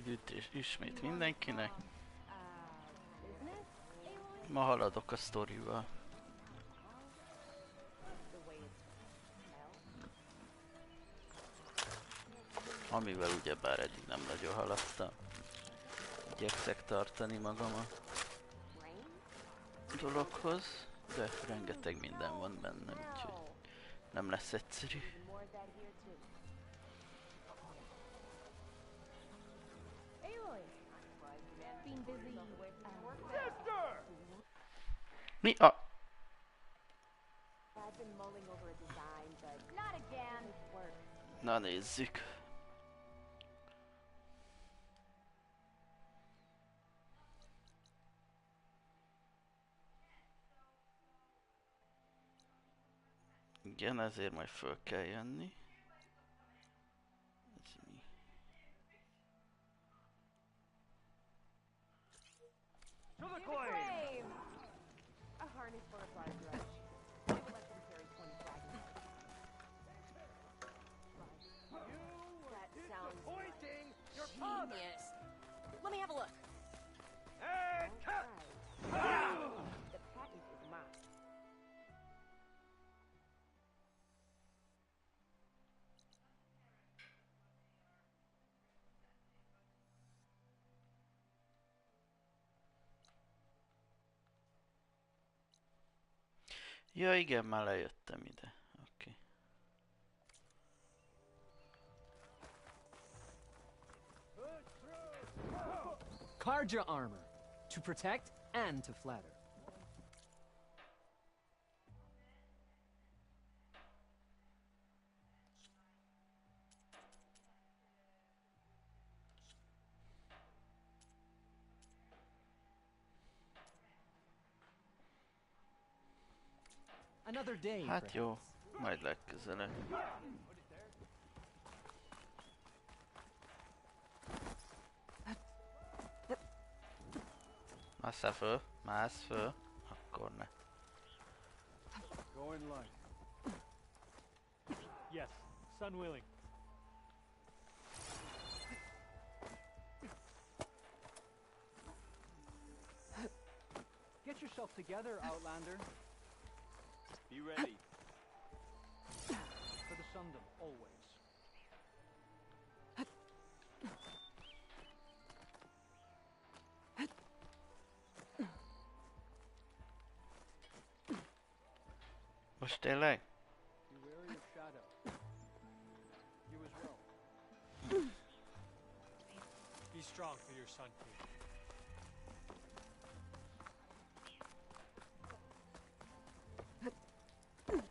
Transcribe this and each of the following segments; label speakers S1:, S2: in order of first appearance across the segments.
S1: üdvözlőt és ismét mindenkinek. Ma haladok a sztorival. Amivel ugyebár eddig nem nagyon haladtam. Igyekszek tartani magam a dologhoz, de rengeteg minden van benne, úgyhogy nem lesz egyszerű. Mi a... Na nézzük. Igen, ezért majd föl kell jönni. Ez mi?
S2: Genius. Let me have a look.
S1: Ja igen, már lejöttem ide. Oké.
S3: Karja armor, to protect and to flatter. Another day,
S1: Hát jó,
S3: perhaps.
S1: majd legközelebb. Másszál föl, mász föl, akkor ne.
S4: Go in line. Yes, son willing.
S3: Get yourself together, Outlander.
S4: Be ready.
S3: For the Sundom, always.
S1: Most tényleg?
S3: Beware your shadow. You as well.
S4: Be strong for your son, King.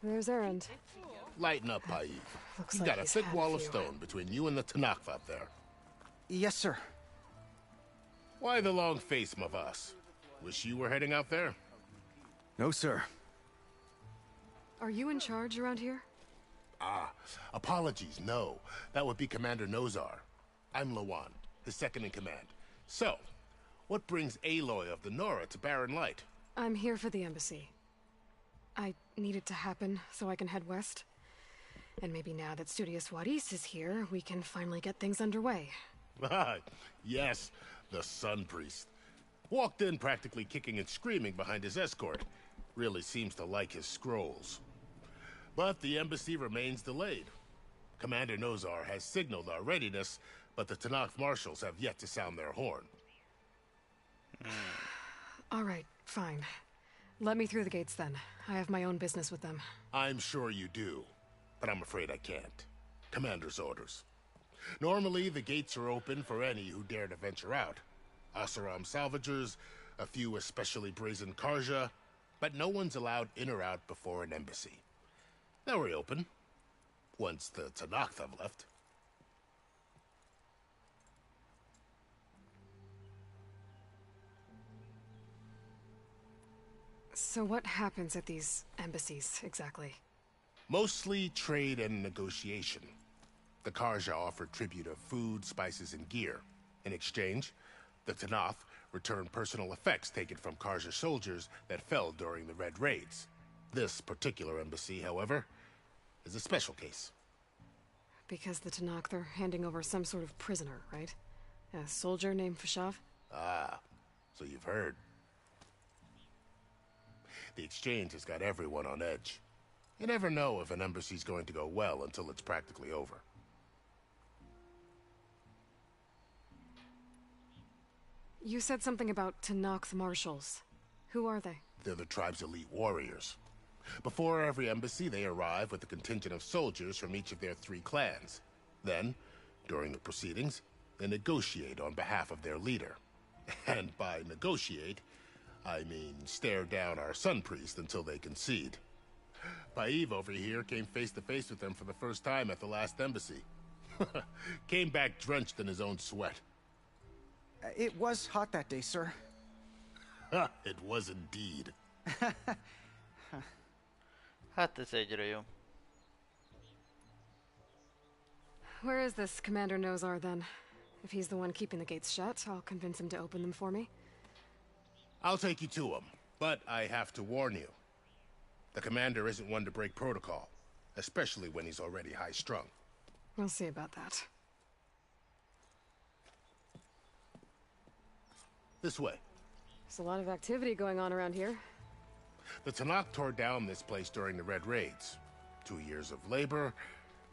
S5: There's Erend.
S6: Lighten up, Paik.
S5: Looks
S6: You
S5: like
S6: got a
S5: he's
S6: thick
S5: had
S6: wall of
S5: few.
S6: stone between you and the Tanakh up there.
S7: Yes, sir.
S6: Why the long face, Mavas? Wish you were heading out there?
S7: No, sir.
S5: Are you in charge around here?
S6: Ah, apologies, no. That would be Commander Nozar. I'm Lawan, his second in command. So, what brings Aloy of the Nora to Barren Light?
S5: I'm here for the embassy. I need it to happen so I can head west. And maybe now that Studious Wadis is here, we can finally get things underway.
S6: Ah, yes, the Sun Priest. Walked in practically kicking and screaming behind his escort. Really seems to like his scrolls. But the embassy remains delayed. Commander Nozar has signaled our readiness, but the Tanakh marshals have yet to sound their horn.
S5: All right, fine. Let me through the gates then. I have my own business with them.
S6: I'm sure you do, but I'm afraid I can't. Commander's orders. Normally, the gates are open for any who dare to venture out. Asaram salvagers, a few especially brazen Karja, but no one's allowed in or out before an embassy. They'll reopen, once the Tanakh have left.
S5: So what happens at these embassies, exactly?
S6: Mostly trade and negotiation. The Karja offer tribute of food, spices, and gear. In exchange, the Tanakh return personal effects taken from Karja soldiers that fell during the Red Raids. This particular embassy, however, is a special case.
S5: Because the Tanakh, they're handing over some sort of prisoner, right? A soldier named Fashav?
S6: Ah, so you've heard. The exchange has got everyone on edge. You never know if an embassy's going to go well until it's practically over.
S5: You said something about Tanakh marshals. Who are they?
S6: They're the tribe's elite warriors. Before every embassy, they arrive with a contingent of soldiers from each of their 3 clans. Then, during the proceedings, they negotiate on behalf of their leader. And by negotiate, I mean stare down our sun priest until they concede. Paiv over here came face to face with them for the first time at the last embassy. Came back drenched in his own sweat.
S7: It was hot that day, sir.
S6: It was indeed.
S1: Hát ez egyre jó.
S5: Where is this Commander Nozar, then? If he's the one keeping the gates shut, I'll convince him to open them for me.
S6: I'll take you to him, but I have to warn you. The commander isn't one to break protocol, especially when he's already high-strung.
S5: We'll see about that.
S6: This way.
S5: There's a lot of activity going on around here.
S6: The Tanakh tore down this place during the Red Raids. 2 years of labor,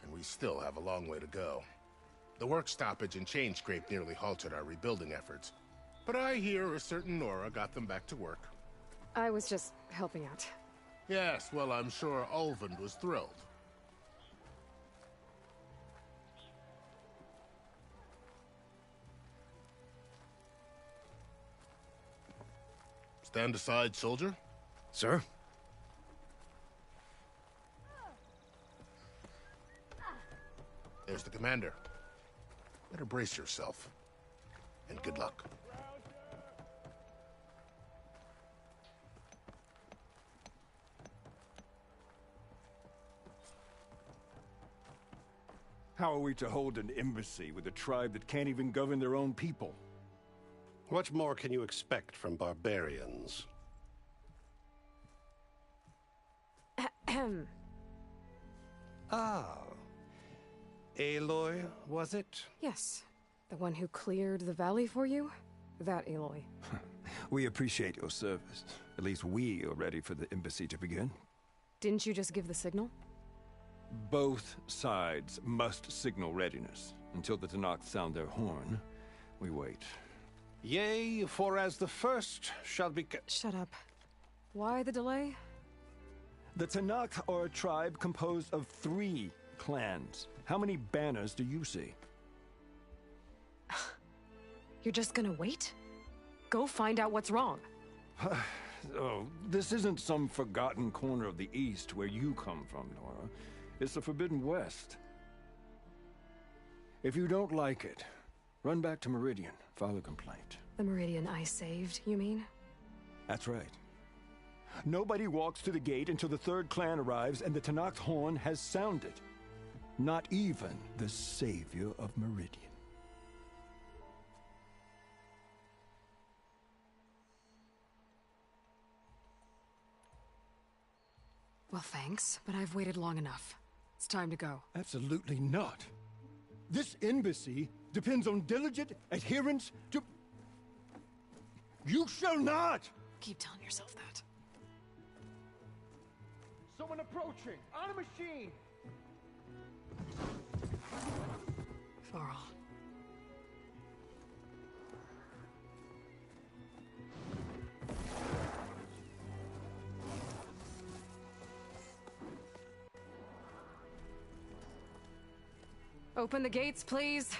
S6: and we still have a long way to go. The work stoppage and chain scrape nearly halted our rebuilding efforts. But I hear a certain Nora got them back to work.
S5: I was just helping out.
S6: Yes, well, I'm sure Ulvund was thrilled. Stand aside, soldier.
S7: Sir?
S6: There's the commander. Better brace yourself. And good luck.
S8: How are we to hold an embassy with a tribe that can't even govern their own people?
S9: What more can you expect from barbarians?
S5: Ahem.
S9: Ah. Aloy, was it?
S5: Yes. The one who cleared the valley for you? That Aloy.
S8: We appreciate your service. At least we are ready for the embassy to begin.
S5: Didn't you just give the signal?
S8: Both sides must signal readiness. Until the Tanakh sound their horn, we wait.
S9: Yea, for as the first shall be...
S5: Shut up. Why the delay?
S8: The Tanakh are a tribe composed of 3 clans. How many banners do you see?
S5: You're just gonna wait? Go find out what's wrong.
S8: Oh, this isn't some forgotten corner of the East where you come from, Nora. It's the Forbidden West. If you don't like it, run back to Meridian, file a complaint.
S5: The Meridian I saved, you mean?
S8: That's right. Nobody walks to the gate until the 3rd clan arrives and the Tanakh's horn has sounded. Not even the savior of Meridian.
S5: Well, thanks, but I've waited long enough. It's time to go.
S8: Absolutely not. This embassy depends on diligent adherence to... You shall not!
S5: Keep telling yourself that.
S8: Someone approaching! On a machine!
S5: Varl. Open the gates, please.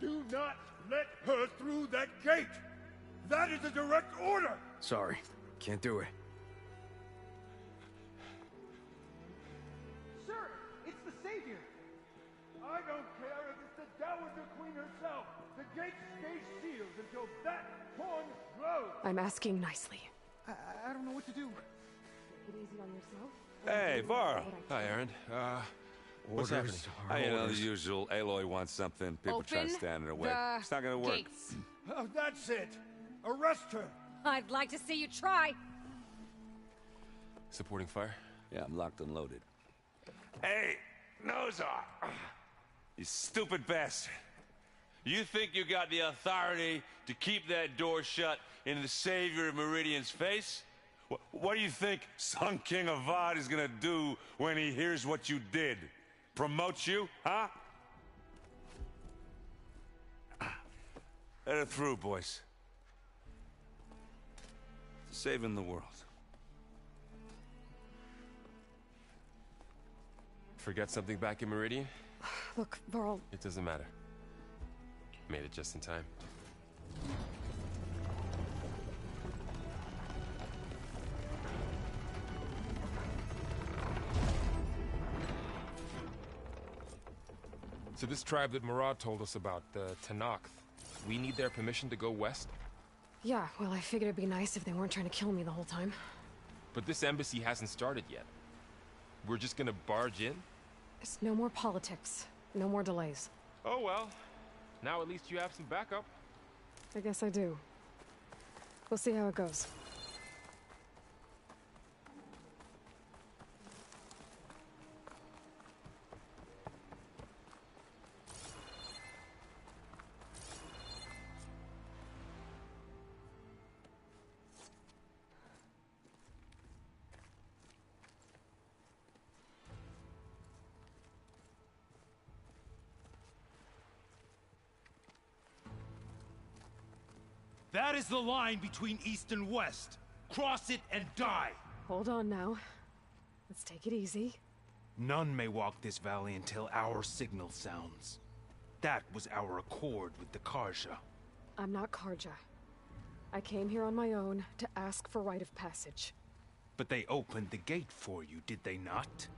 S8: Do not let her through that gate! That is a direct order!
S7: Sorry. Can't do it.
S8: Sir, it's the Savior! I don't care if it's the Dowager Queen herself! The gates stay sealed until that horn blows!
S5: I'm asking nicely.
S7: I don't know what to do.
S5: Take it easy on yourself.
S10: Hey, Varl.
S11: Hi, Aaron. What's happening?
S10: You know, the usual. Aloy wants something. People try to stand in her way. It's not gonna work.
S2: Gates.
S8: Oh, that's it! Arrest her!
S2: I'd like to see you try.
S11: Supporting fire?
S10: Yeah, I'm locked and loaded. Hey, Nozar! You stupid bastard! You think you got the authority to keep that door shut in the Savior of Meridian's face? What do you think Sun King Avad is gonna do when he hears what you did? Promote you, huh? Let it through, boys. Saving the world.
S11: Forget something back in Meridian?
S5: Look, Varl.
S11: It doesn't matter. Made it just in time. So this tribe that Murad told us about, the Tenakth, we need their permission to go west?
S5: Yeah, well, I figured it'd be nice if they weren't trying to kill me the whole time.
S11: But this embassy hasn't started yet. We're just gonna barge in?
S5: It's no more politics. No more delays.
S11: Oh well. Now at least you have some backup.
S5: I guess I do. We'll see how it goes.
S12: That is the line between East and West. Cross it and die.
S5: Hold on now. Let's take it easy.
S12: None may walk this valley until our signal sounds. That was our accord with the Carja.
S5: I'm not Carja. I came here on my own to ask for rite of passage.
S12: But they opened the gate for you, did they not?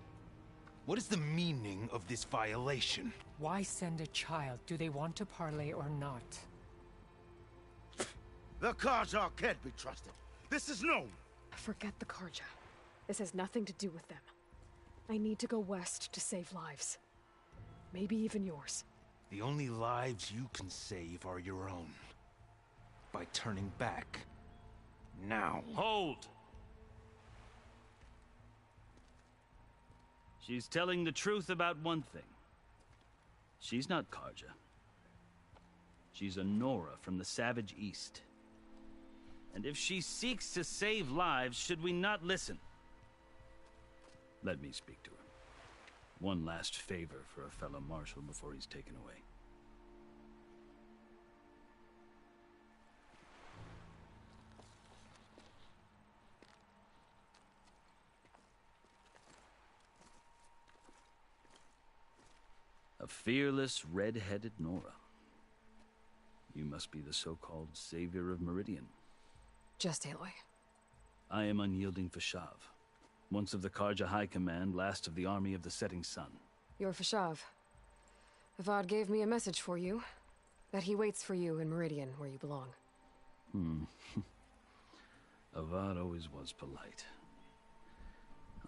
S12: What is the meaning of this violation?
S13: Why send a child? Do they want to parley or not?
S14: The Carja can't be trusted. This is known.
S5: Forget the Carja. This has nothing to do with them. I need to go west to save lives. Maybe even yours.
S12: The only lives you can save are your own. By turning back. Now.
S15: Hold! She's telling the truth about one thing. She's not Carja. She's a Nora from the Savage East. And if she seeks to save lives, should we not listen? Let me speak to her. One last favor for a fellow marshal before he's taken away. A fearless, red-headed Nora. You must be the so-called Savior of Meridian.
S5: Just Aloy.
S15: I am Unyielding Fashav. Once of the Carja High Command, last of the Army of the Setting Sun.
S5: You're Fashav. Avad gave me a message for you. That he waits for you in Meridian, where you belong.
S15: Avad always was polite.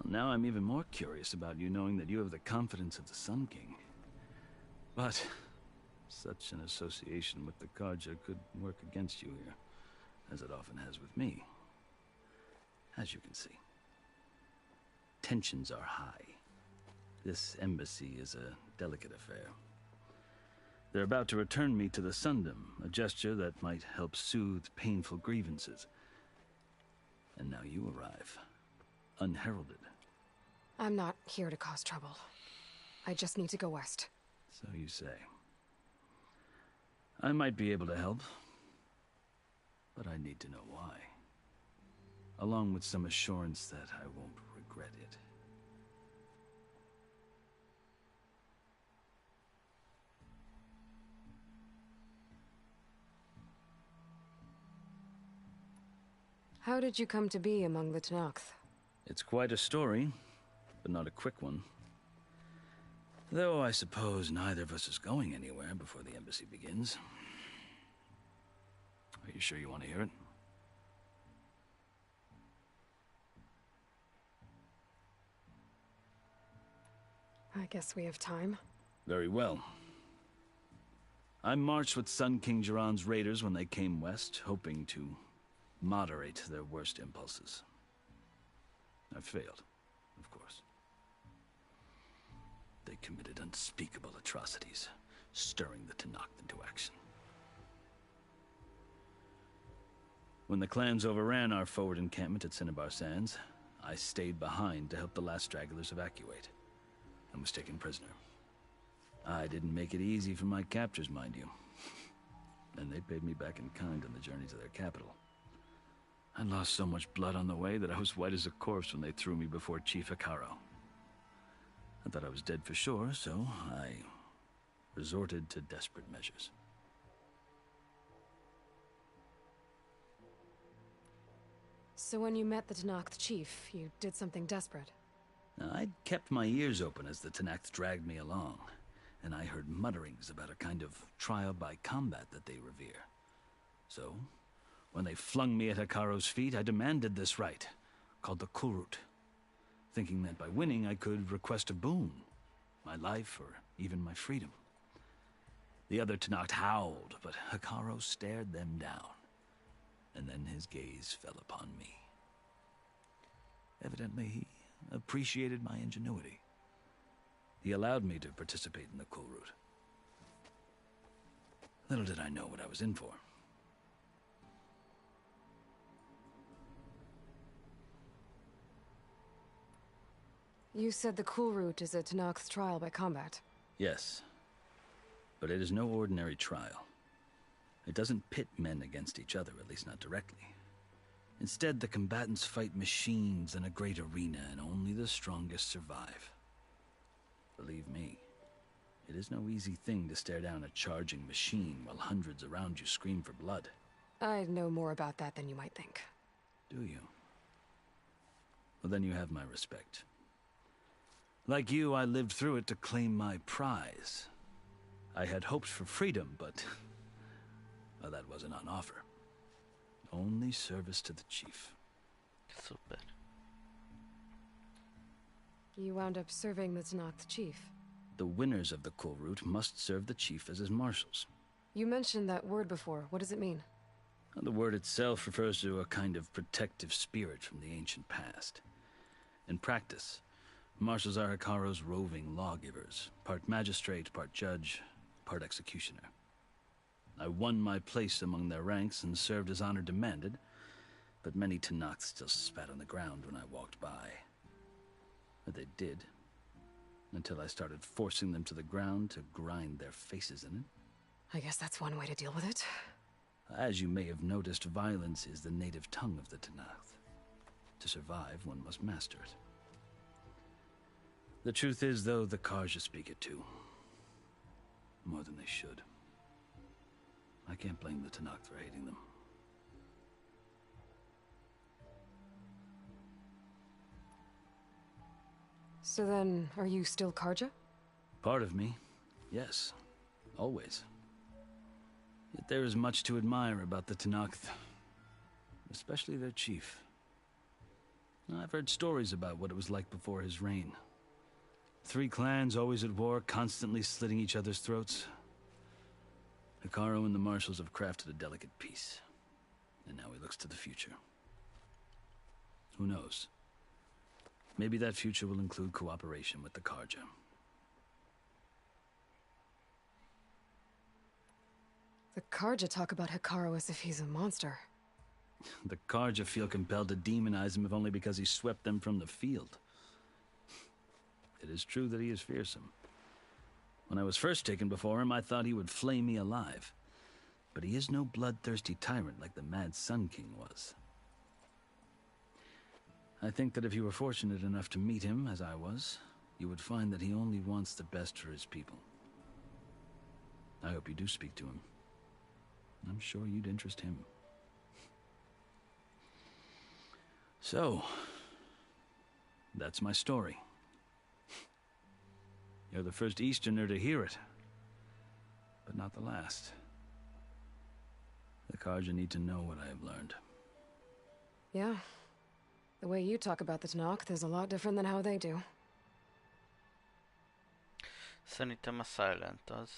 S15: Well, now I'm even more curious about you knowing that you have the confidence of the Sun King. But such an association with the Carja could work against you here, as it often has with me. As you can see. Tensions are high. This embassy is a delicate affair. They're about to return me to the Sundom, a gesture that might help soothe painful grievances. And now you arrive, unheralded.
S5: I'm not here to cause trouble. I just need to go west.
S15: So you say. I might be able to help, but I need to know why. Along with some assurance that I won't regret it.
S5: How did you come to be among the Tenakth?
S15: It's quite a story, but not a quick one. Though I suppose neither of us is going anywhere before the embassy begins. Are you sure you want to hear it?
S5: I guess we have time.
S15: Very well. I marched with Sun King Jiran's raiders when they came west, hoping to moderate their worst impulses. I failed, of course. They committed unspeakable atrocities, stirring the Tenakth into action. When the clans overran our forward encampment at Cinnabar Sands, I stayed behind to help the last stragglers evacuate, and was taken prisoner. I didn't make it easy for my captors, mind you. And they paid me back in kind on the journey to their capital. I lost so much blood on the way that I was white as a corpse when they threw me before Chief Hekarro. I thought I was dead for sure, so I resorted to desperate measures.
S5: So when you met the Tenakth chief, you did something desperate.
S15: I'd kept my ears open as the Tenakth dragged me along, and I heard mutterings about a kind of trial by combat that they revere. So, when they flung me at Hekarro's feet, I demanded this rite, called the Kulrut, thinking that by winning I could request a boon, my life or even my freedom. The other Tenakth howled, but Hekarro stared them down, and then his gaze fell upon me. Evidently, he appreciated my ingenuity. He allowed me to participate in the Kulrut. Little did I know what I was in for.
S5: You said the Kulrut is a Tenakth trial by combat.
S15: Yes, but it is no ordinary trial. It doesn't pit men against each other, at least not directly. Instead, the combatants fight machines in a great arena, and only the strongest survive. Believe me, it is no easy thing to stare down a charging machine while hundreds around you scream for blood.
S5: I know more about that than you might think.
S15: Do you? Well, then you have my respect. Like you, I lived through it to claim my prize. I had hoped for freedom, but well, that wasn't on offer. Only service to the chief.
S1: Super.
S5: You wound up serving the Tenakth chief.
S15: The winners of the Kulrut must serve the chief as his marshals.
S5: You mentioned that word before. What does it mean?
S15: The word itself refers to a kind of protective spirit from the ancient past. In practice, marshals are Hekarro's roving lawgivers, part magistrate, part judge, part executioner. I won my place among their ranks and served as honor demanded, but many Tenakth still spat on the ground when I walked by. But they did, until I started forcing them to the ground to grind their faces in it.
S5: I guess that's one way to deal with it.
S15: As you may have noticed, violence is the native tongue of the Tenakth. To survive, one must master it. The truth is, though, the Carja speak it too. More than they should. I can't blame the Tenakth for hating them.
S5: So then, are you still Carja?
S15: Part of me, yes. Always. Yet there is much to admire about the Tenakth. Especially their chief. I've heard stories about what it was like before his reign. 3 clans always at war, constantly slitting each other's throats. Hekarro and the marshals have crafted a delicate peace. And now he looks to the future. Who knows? Maybe that future will include cooperation with the Carja.
S5: The Carja talk about Hekarro as if he's a monster.
S15: The Carja feel compelled to demonize him if only because he swept them from the field. It is true that he is fearsome. When I was first taken before him, I thought he would flay me alive. But he is no bloodthirsty tyrant like the Mad Sun King was. I think that if you were fortunate enough to meet him, as I was, you would find that he only wants the best for his people. I hope you do speak to him. I'm sure you'd interest him. So, that's my story. You're the first Easterner to hear it, but not the last. The Carja need to know what I have learned.
S5: Yeah. The way you talk about the Tenakth is a lot different than how they do.
S1: Szerintem a Silent az.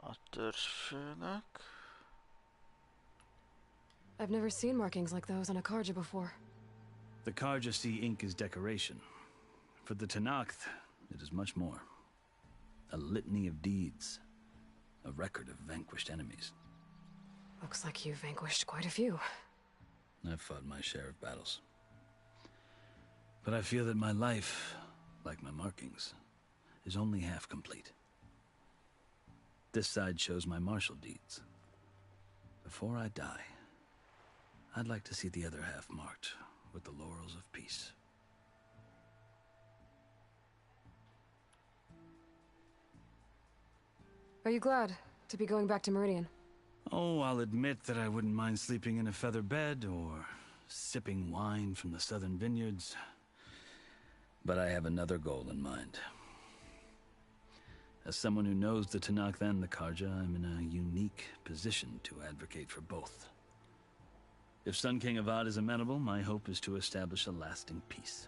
S1: A törzsfőnök.
S5: I've never seen markings like those on a Carja before.
S15: The Carja see ink as decoration. For the Tenakth, it is much more. A litany of deeds. A record of vanquished enemies.
S5: Looks like you've vanquished quite a few.
S15: I've fought my share of battles. But I feel that my life, like my markings, is only half complete. This side shows my martial deeds. Before I die, I'd like to see the other half marked with the laurels of peace.
S5: Are you glad to be going back to Meridian?
S15: Oh, I'll admit that I wouldn't mind sleeping in a feather bed or sipping wine from the southern vineyards. But I have another goal in mind. As someone who knows the Tenakth and the Carja, I'm in a unique position to advocate for both. If Sun King Avad is amenable, my hope is to establish a lasting peace.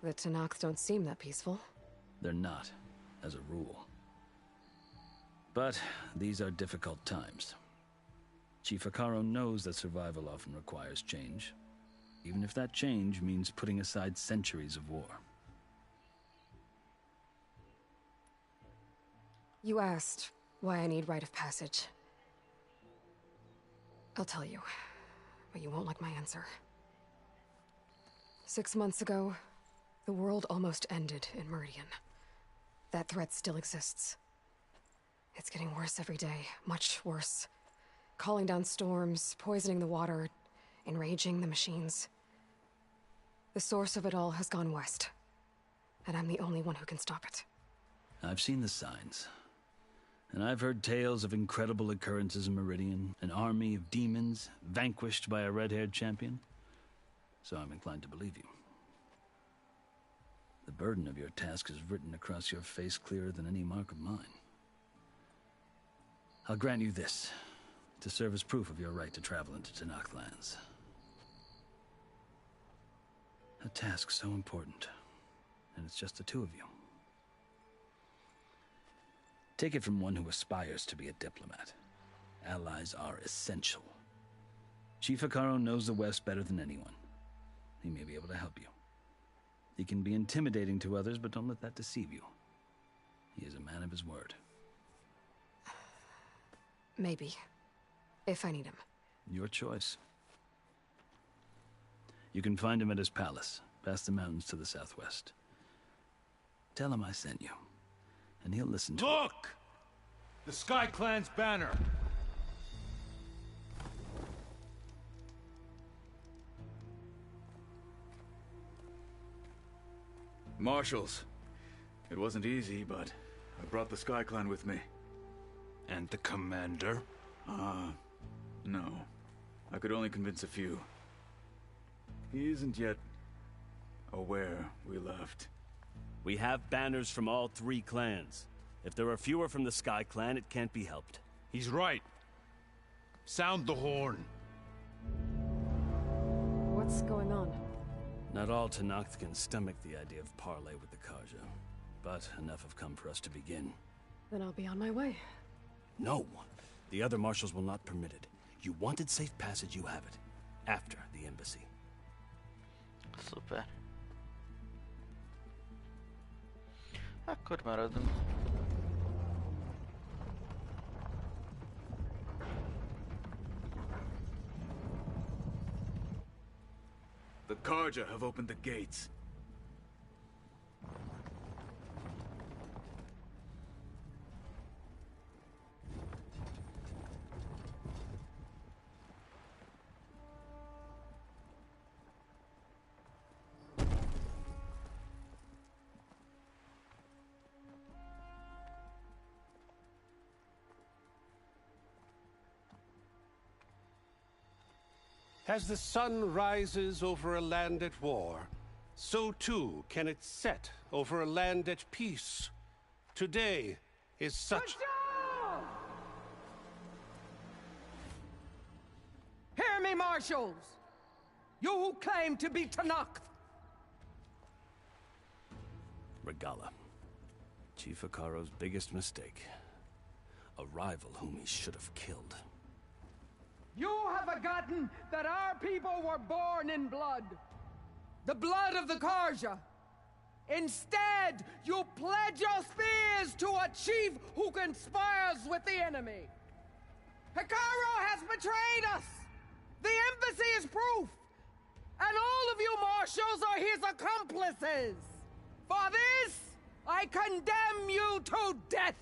S5: The Tenakth don't seem that peaceful.
S15: They're not, as a rule. But these are difficult times. Chief Hekarro knows that survival often requires change, even if that change means putting aside centuries of war.
S5: You asked why I need rite of passage. I'll tell you, but you won't like my answer. 6 months ago, the world almost ended in Meridian. That threat still exists. It's getting worse every day, much worse. Calling down storms, poisoning the water, enraging the machines. The source of it all has gone west, and I'm the only one who can stop it.
S15: I've seen the signs. And I've heard tales of incredible occurrences in Meridian, an army of demons vanquished by a red-haired champion. So I'm inclined to believe you. The burden of your task is written across your face clearer than any mark of mine. I'll grant you this, to serve as proof of your right to travel into Tenakth lands. A task so important, and it's just the two of you. Take it from one who aspires to be a diplomat. Allies are essential. Chief Hekarro knows the West better than anyone. He may be able to help you. He can be intimidating to others, but don't let that deceive you. He is a man of his word.
S5: Maybe. If I need him.
S15: Your choice. You can find him at his palace, past the mountains to the southwest. Tell him I sent you, and he'll listen to it.
S12: Look! The Sky Clan's banner!
S16: Marshals. It wasn't easy, but I brought the Sky Clan with me.
S12: And the commander?
S16: No. I could only convince a few. He isn't yet aware we left.
S17: We have banners from all 3 clans. If there are fewer from the Sky Clan, it can't be helped.
S12: He's right. Sound the horn.
S5: What's going on?
S15: Not all Tenakth can stomach the idea of parley with the Carja, but enough have come for us to begin.
S5: Then I'll be on my way.
S15: No! The other marshals will not permit it. You wanted safe passage, you have it. After the embassy.
S1: Szuper. Akkor maradunk.
S16: The Carja have opened the gates.
S9: As the sun rises over a land at war, so too can it set over a land at peace. Today is such...
S18: Hear me, marshals! You who claim to be Tenakth!
S15: Regalla. Chief Hekarro's biggest mistake. A rival whom he should have killed.
S18: You have forgotten that our people were born in blood. The blood of the Carja. Instead, you pledge your spears to a chief who conspires with the enemy. Hikaru has betrayed us! The embassy is proof! And all of you marshals are his accomplices! For this, I condemn you to death!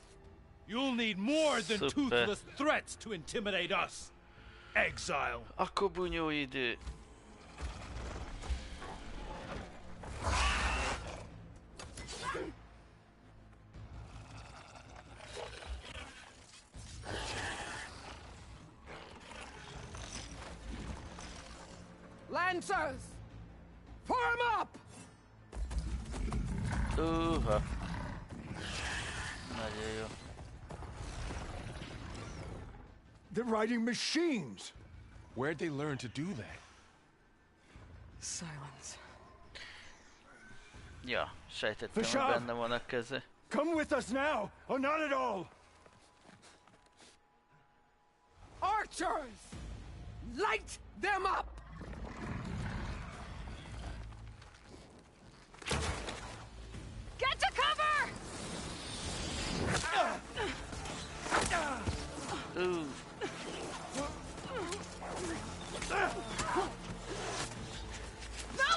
S12: You'll need more than
S1: Super.
S12: toothless threats to intimidate us. Exile.
S1: Akkor bunyó idő.
S18: Lancers! Form up!
S1: Nagyon jó.
S8: They're riding machines.
S11: Where'd they learn to do that?
S5: Silence.
S1: Ja, sejtettem, hogy
S8: Fashav!
S1: benne van a keze.
S8: Come with us now, or not at all.
S18: Archers! Light them up!
S2: Get to cover!
S1: Ooh.
S2: No!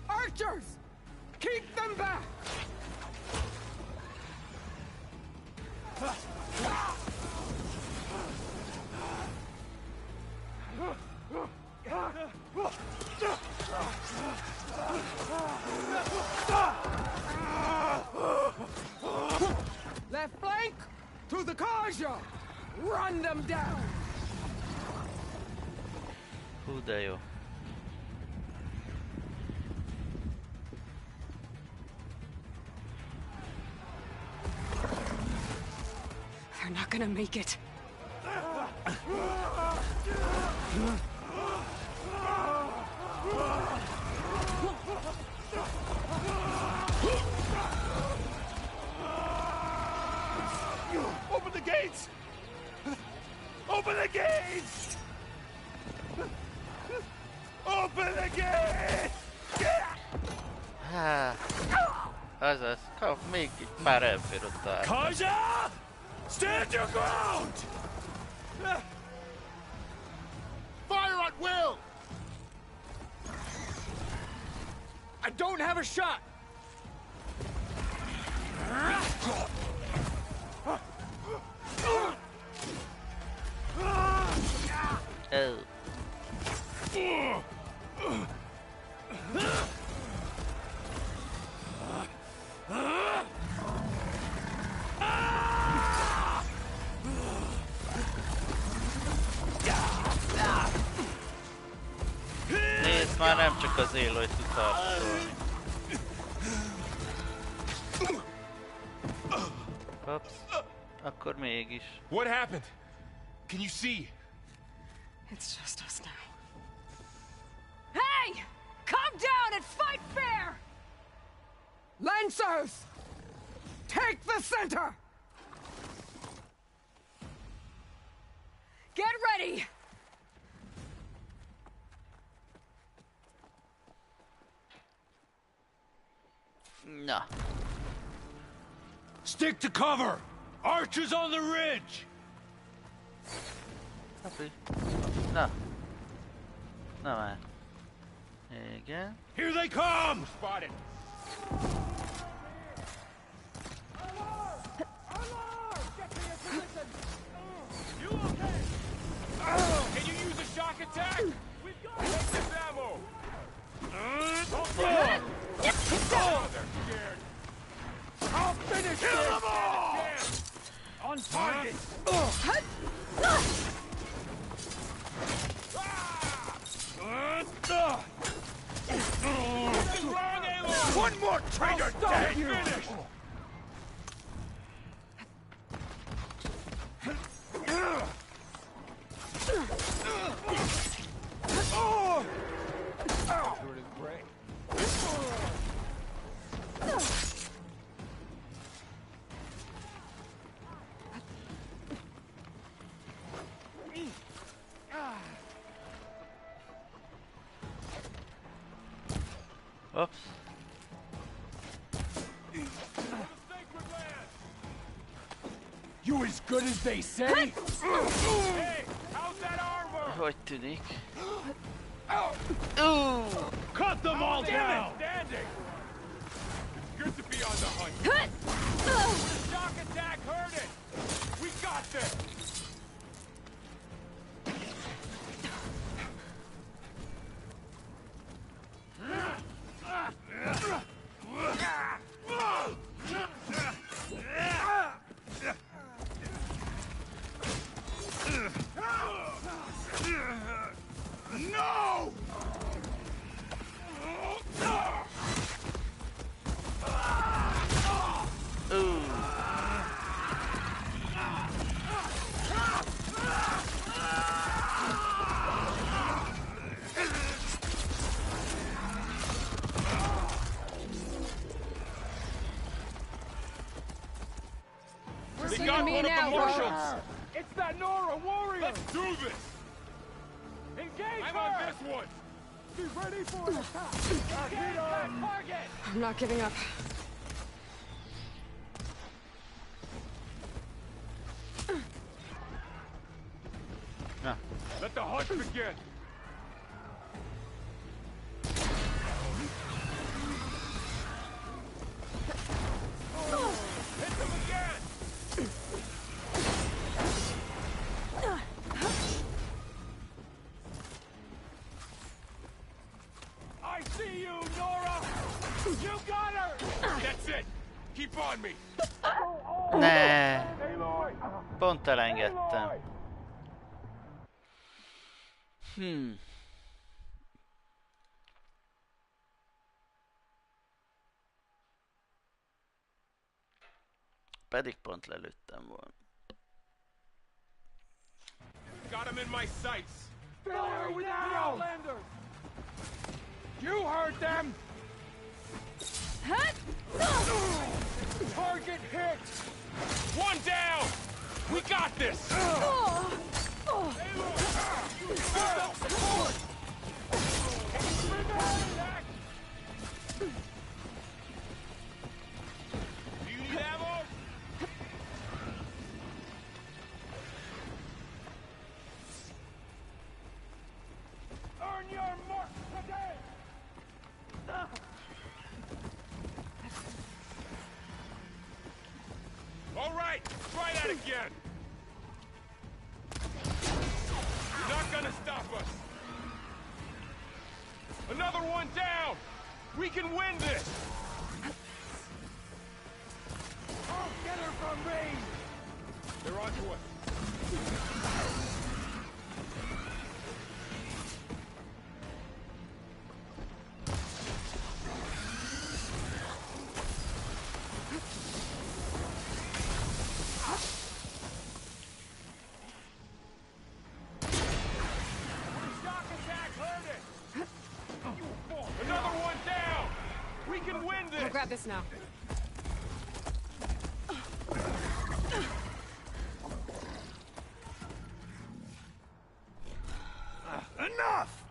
S18: Archers! Keep them back! Left flank to the Kaja! Run them down!
S1: Hú, de jó.
S5: They're not gonna make it.
S12: Open the gates! Open the gates! Open the gates!
S1: Azaz, kap még egy pár elfér ott áll.
S12: Kaja! Stand your ground!
S14: Fire at will!
S12: I don't have a shot!
S1: Oh. Nézd, már nem csak az Aloy tud harcolni. Ups. Akkor mégis.
S11: What happened? Can you see?
S5: It's just us now.
S2: Hey! Calm down and fight fair!
S18: Lancers! Take the center!
S2: Get ready!
S1: Na.
S12: Stick to cover! Archers on the ridge!
S1: Happy. Na. Na már. Igen.
S12: Here they come!
S11: Spotted.
S12: You okay?
S11: Can you use a shock attack? We've got this ammo.
S12: Oh, they're scared. I'll finish
S11: Kill
S12: this!
S11: them all!
S12: On target! One more traitor dead! Finish!
S1: Oops.
S19: You as good as they say?
S10: Hey, how's that armor?
S1: Hogy tűnik?
S19: Cut them all down!
S10: Standing. Good to be on the hunt. The shock attack hurt it. We got this.
S19: No!
S1: Ooh.
S2: We're
S10: They
S2: seeing
S10: got
S2: me
S10: one of
S2: now,
S10: the marshals.
S2: Rogue.
S19: It's that Nora warrior!
S10: Let's do this.
S19: Engage
S10: I'm
S19: her!
S10: on this one.
S19: Be ready for an attack! Engage that target!
S5: I'm not giving up.
S10: Let the hunt begin. Hit them again.
S19: I see you, Nora! You got her!
S10: That's it. Keep on me.
S1: Ne. Pont elengedtem. Pedig pont lelőttem volna.
S10: Got him in my sights.
S19: Fire with the Outlander! You heard them! Target hit!
S10: One down. We got this. Do you need ammo?
S19: Earn your mark today!
S10: All right, try that again. You're not gonna stop us. Another one down. We can win this.
S19: I'll get her from range!
S10: They're onto us. Shock attack hurt it. Another one down. We can win this.
S5: I'll grab this now.
S19: Enough!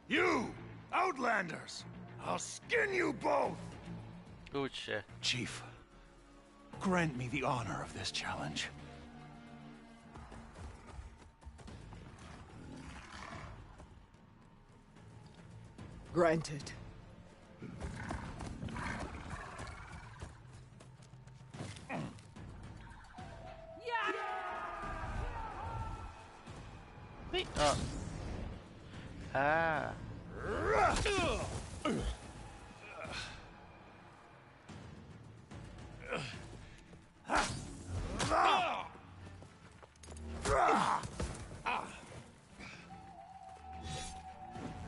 S19: You, Outlanders! I'll skin you both!
S1: Úgyse.
S12: Chief, grant me the honor of this challenge.
S7: Granted.
S1: Mi? Ah.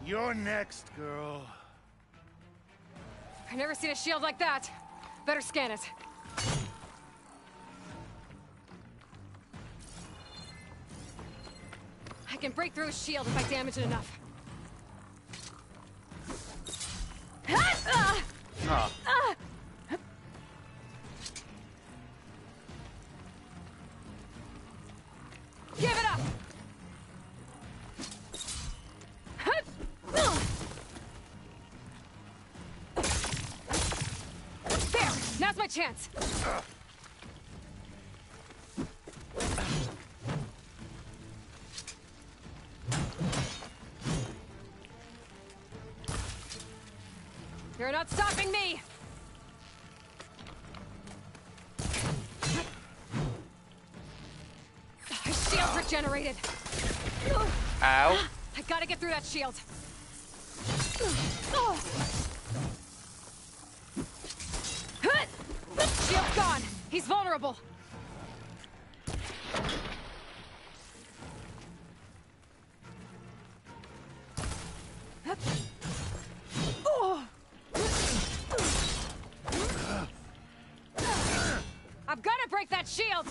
S19: You're next, girl.
S5: I've never seen a shield like that. Better scan it. I can break through a shield if I damage it enough.
S1: Na.
S5: Give it up! my chance! You're not stopping me! His shield's regenerated!
S1: Ow!
S5: I gotta get through that shield! Shield's gone! He's vulnerable! I've gotta break that shield!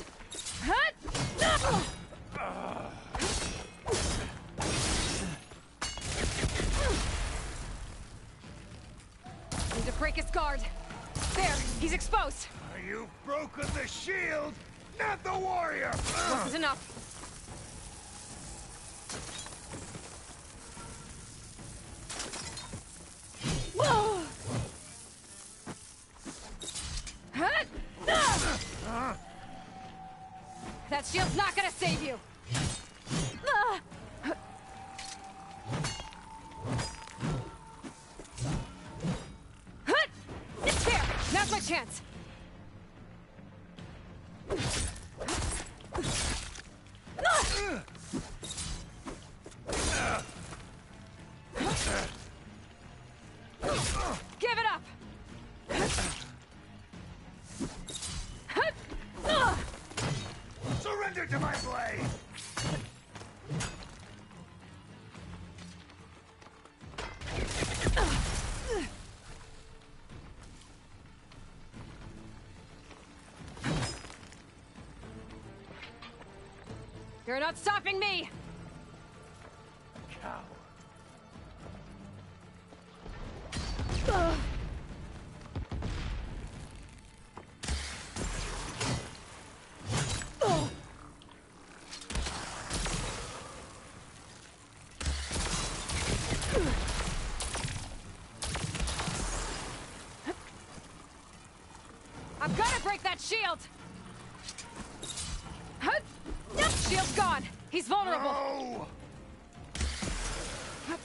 S5: Need to break his guard. There, he's exposed.
S19: You've broken the shield, not the warrior!
S5: This is enough. Whoa! That shield's not gonna save you! There! Now's my chance! Give it up!
S19: Surrender to my blade!
S5: You're not stopping me!
S19: Coward.
S5: I've gotta break that shield! Shield's gone! He's vulnerable!
S19: No!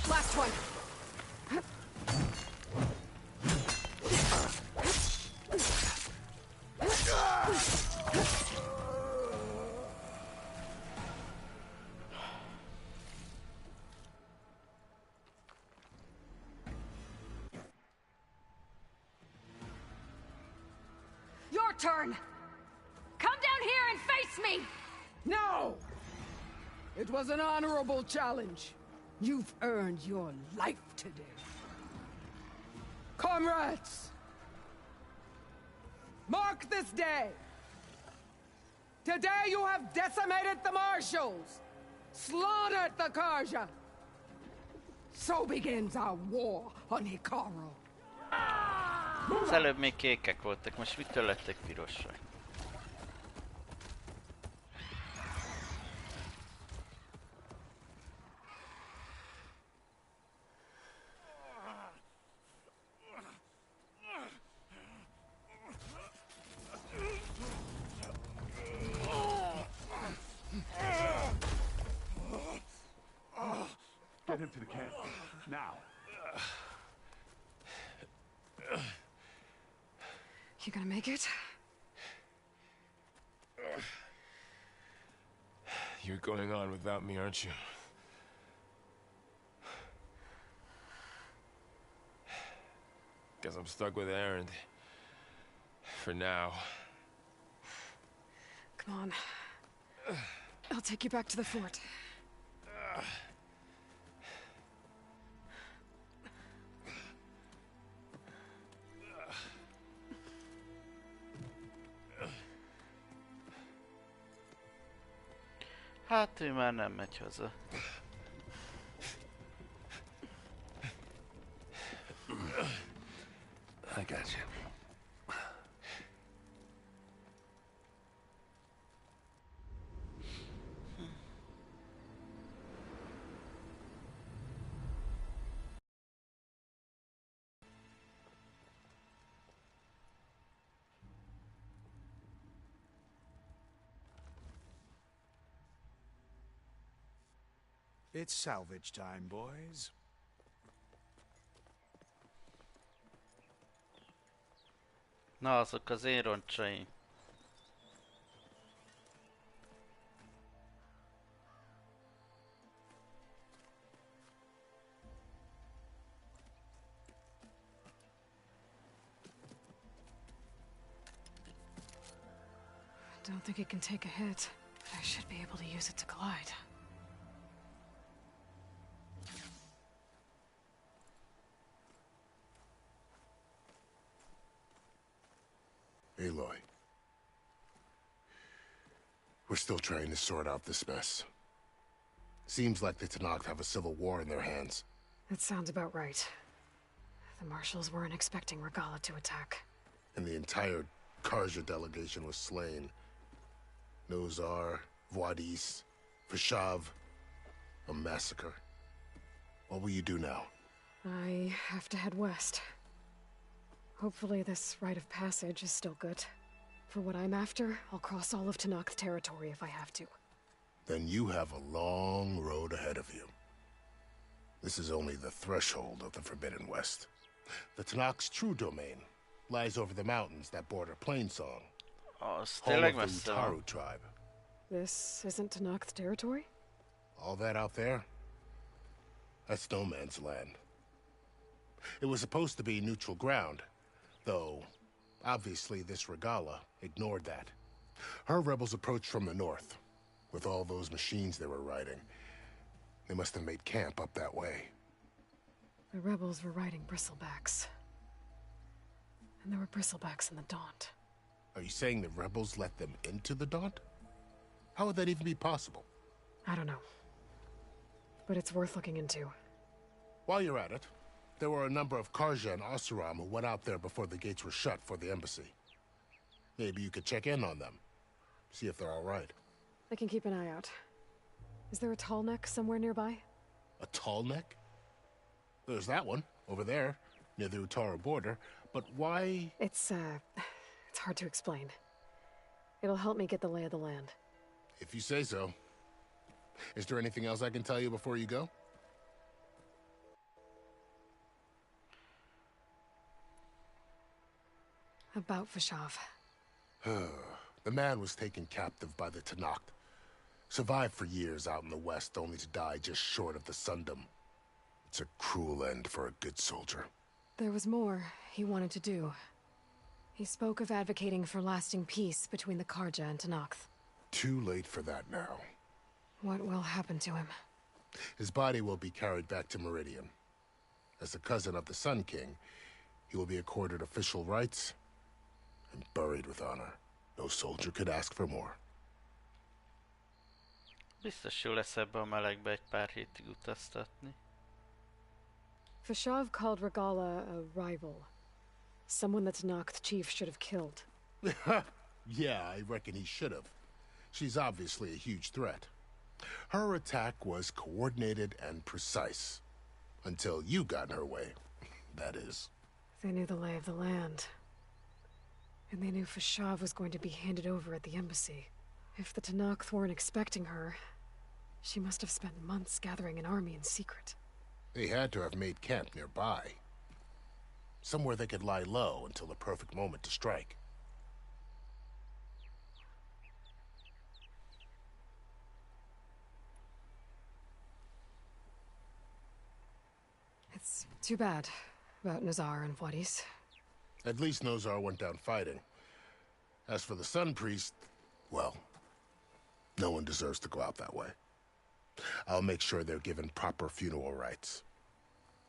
S5: Last one! Your turn! Come down here and face me!
S18: No! It was an honorable challenge. You've earned your life today. Comrades! Mark this day! Today you have decimated the Marshals! Slaughtered the Karja! So begins our war on Hekarro.
S1: Az előbb még kékek voltak, most mitől lettek pirosak?
S19: Get him to the camp. Now.
S5: You gonna make it?
S20: You're going on without me, aren't you? Guess I'm stuck with Erend. For now.
S5: Come on. I'll take you back to the fort.
S1: Hát ő már nem megy haza.
S19: I got you.
S12: It's salvage time, boys.
S1: Na, azok az én roncsaim.
S5: Don't think it can take a hit, but I should be able to use it to glide.
S6: Aloy. We're still trying to sort out this mess. Seems like the Tenakth have a civil war in their hands.
S5: That sounds about right. The Marshals weren't expecting Regalla to attack.
S6: And the entire Carja delegation was slain. Nozar, Vuadis, Fashav. A massacre. What will you do now?
S5: I have to head west. Hopefully this rite of passage is still good. For what I'm after, I'll cross all of Tenakth territory if I have to.
S6: Then you have a long road ahead of you. This is only the threshold of the Forbidden West. The Tenakth's true domain lies over the mountains that border Plainsong, home of the Utaru tribe.
S5: This isn't Tenakth territory?
S6: All that out there? That's no man's land. It was supposed to be neutral ground, though obviously this Regalla ignored that. Her rebels approached from the north, with all those machines they were riding. They must have made camp up that way.
S5: The rebels were riding bristlebacks. And there were bristlebacks in the Daunt.
S6: Are you saying the rebels let them into the Daunt? How would that even be possible?
S5: I don't know. But it's worth looking into.
S6: While you're at it, there were a number of Carja and Oseram who went out there before the gates were shut for the embassy. Maybe you could check in on them. See if they're all right.
S5: I can keep an eye out. Is there a tall neck somewhere nearby?
S6: A tall neck? There's that one, over there, near the Utaru border. But why?
S5: It's hard to explain. It'll help me get the lay of the land.
S6: If you say so. Is there anything else I can tell you before you go?
S5: About Fashav.
S6: The man was taken captive by the Tenakth. Survived for years out in the west, only to die just short of the Sundom. It's a cruel end for a good soldier.
S5: There was more he wanted to do. He spoke of advocating for lasting peace between the Carja and Tenakth.
S6: Too late for that now.
S5: What will happen to him?
S6: His body will be carried back to Meridian. As the cousin of the Sun King, he will be accorded official rights and buried with honor. No soldier could ask for more.
S1: Biztos jó lesz ebbe a melegbe egy pár hétig utaztatni.
S5: Fashav called Regalla a rival. Someone the Tenakth chief should have killed.
S6: Yeah, I reckon he should have. She's obviously a huge threat. Her attack was coordinated and precise. Until you got in her way, that is.
S5: They knew the lay of the land. And they knew Fashav was going to be handed over at the embassy. If the Tenakth weren't expecting her, she must have spent months gathering an army in secret.
S6: They had to have made camp nearby. Somewhere they could lie low until the perfect moment to strike.
S5: It's too bad about Nazar and Vuadis.
S6: At least Nozar went down fighting. As for the Sun Priest, well, no one deserves to go out that way. I'll make sure they're given proper funeral rites.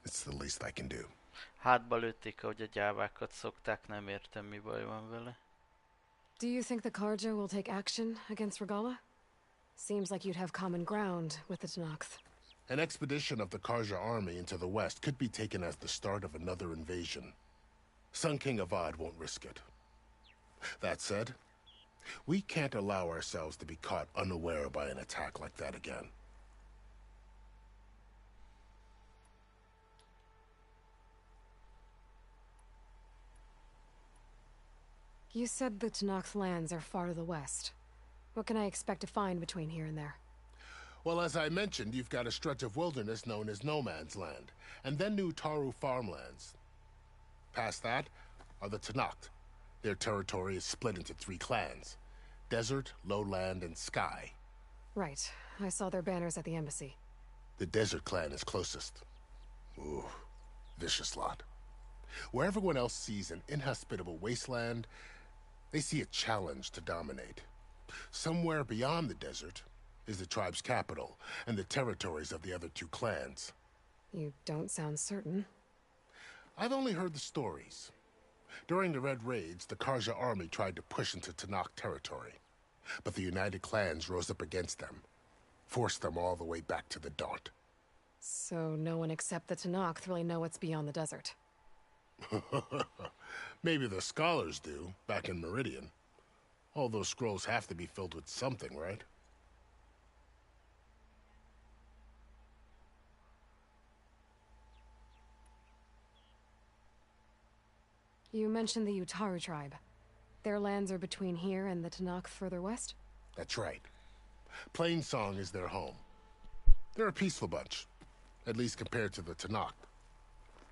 S6: It's the least I can do.
S1: Hátba lőtték, ahogy a gyávákat szokták, nem értem, mi baj van vele.
S5: Do you think the Carja will take action against Regalla? Seems like you'd have common ground with the Tenakth.
S6: An expedition of the Carja army into the west could be taken as the start of another invasion. Sun King Avad won't risk it. That said, we can't allow ourselves to be caught unaware by an attack like that again.
S5: You said the Tenakth lands are far to the west. What can I expect to find between here and there?
S6: Well, as I mentioned, you've got a stretch of wilderness known as No Man's Land, and then New Taru farmlands. Past that are the Tenakth. Their territory is split into 3 clans: Desert, Lowland, and Sky.
S5: Right. I saw their banners at the embassy.
S6: The Desert clan is closest. Ooh, vicious lot. Where everyone else sees an inhospitable wasteland, they see a challenge to dominate. Somewhere beyond the desert is the tribe's capital and the territories of the other 2 clans.
S5: You don't sound certain.
S6: I've only heard the stories. During the Red Raids, the Karja army tried to push into Tenakth territory, but the United Clans rose up against them, forced them all the way back to the Daunt.
S5: So no one except the Tenakth really know what's beyond the desert.
S6: Maybe the scholars do, back in Meridian. All those scrolls have to be filled with something, right?
S5: You mentioned the Utaru tribe. Their lands are between here and the Tenakth further west?
S6: That's right. Plainsong is their home. They're a peaceful bunch, at least compared to the Tenakth.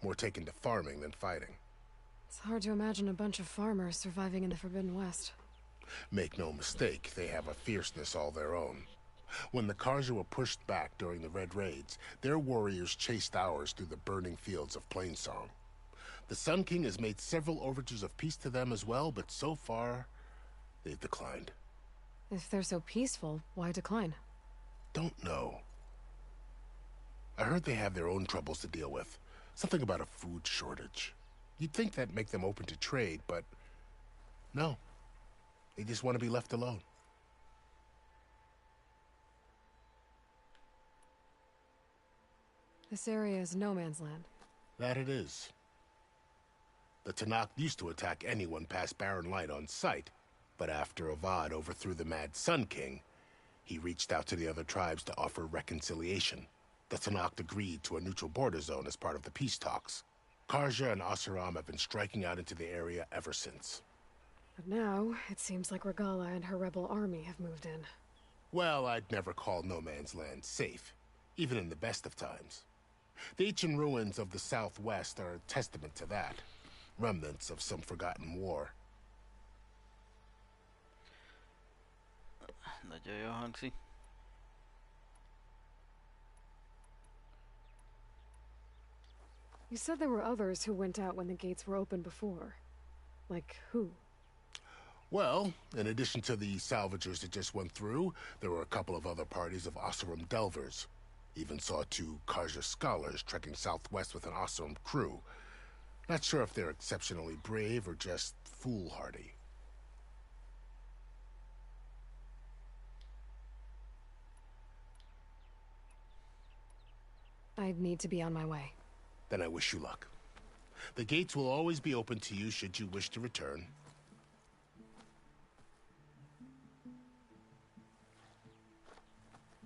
S6: More taken to farming than fighting.
S5: It's hard to imagine a bunch of farmers surviving in the Forbidden West.
S6: Make no mistake, they have a fierceness all their own. When the Karja were pushed back during the Red Raids, their warriors chased ours through the burning fields of Plainsong. The Sun King has made several overtures of peace to them as well, but so far, they've declined.
S5: If they're so peaceful, why decline?
S6: Don't know. I heard they have their own troubles to deal with. Something about a food shortage. You'd think that'd make them open to trade, but no. They just want to be left alone.
S5: This area is no man's land.
S6: That it is. The Tenakth used to attack anyone past Barren Light on sight, but after Avad overthrew the Mad Sun King, he reached out to the other tribes to offer reconciliation. The Tenakth agreed to a neutral border zone as part of the peace talks. Karja and Oseram have been striking out into the area ever since.
S5: But now, it seems like Regala and her rebel army have moved in.
S6: Well, I'd never call No Man's Land safe, even in the best of times. The ancient ruins of the Southwest are a testament to that. Remnants of some forgotten war.
S1: Nagyon jól hangzik.
S5: You said there were others who went out when the gates were open before. Like who?
S6: Well, in addition to the salvagers that just went through, there were a couple of other parties of Oseram Delvers. Even saw 2 Karja scholars trekking southwest with an Oseram crew. Not sure if they're exceptionally brave or just foolhardy.
S5: I'd need to be on my way.
S6: Then I wish you luck. The gates will always be open to you should you wish to return.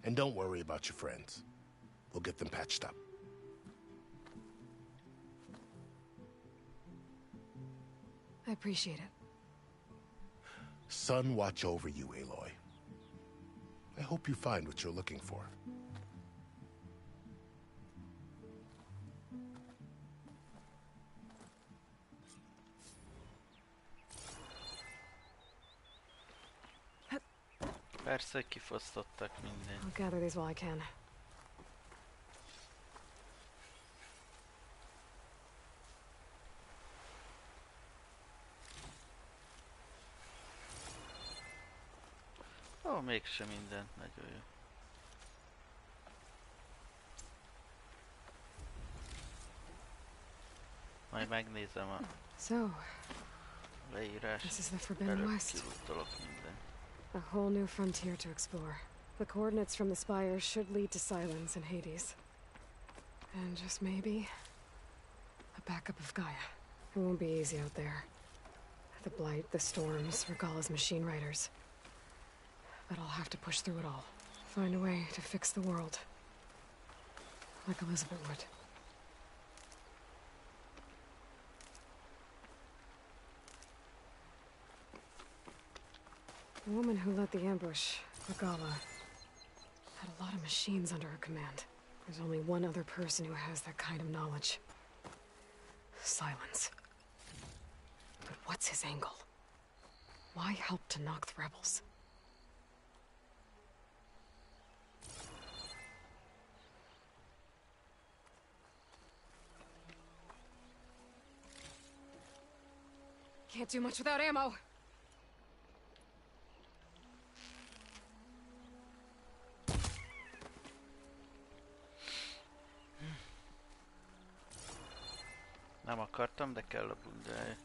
S6: And don't worry about your friends. We'll get them patched up.
S5: I appreciate it.
S6: Sun watch over you, Aloy. I hope you find what you're looking for.
S1: Persze, kifosztottak mindent.
S5: I'll gather these while I can.
S1: Ó, mégsem minden, nagyon jó. Majd megnézem a
S5: So,
S1: leírás.
S5: this is the Forbidden
S1: Előbb
S5: West.
S1: kilutolok minden.
S5: A whole new frontier to explore. The coordinates from the spires should lead to Silence and Hades. And just maybe, a backup of Gaia. It won't be easy out there. The Blight, the Storms, Regala's machine riders. But I'll have to push through it all. Find a way to fix the world. Like Elizabeth would. The woman who led the ambush, Regala, had a lot of machines under her command. There's only one other person who has that kind of knowledge. Silence. But what's his angle? Why help to knock the rebels? Can't do much without ammo.
S1: Nem akartam, de kell a bundája.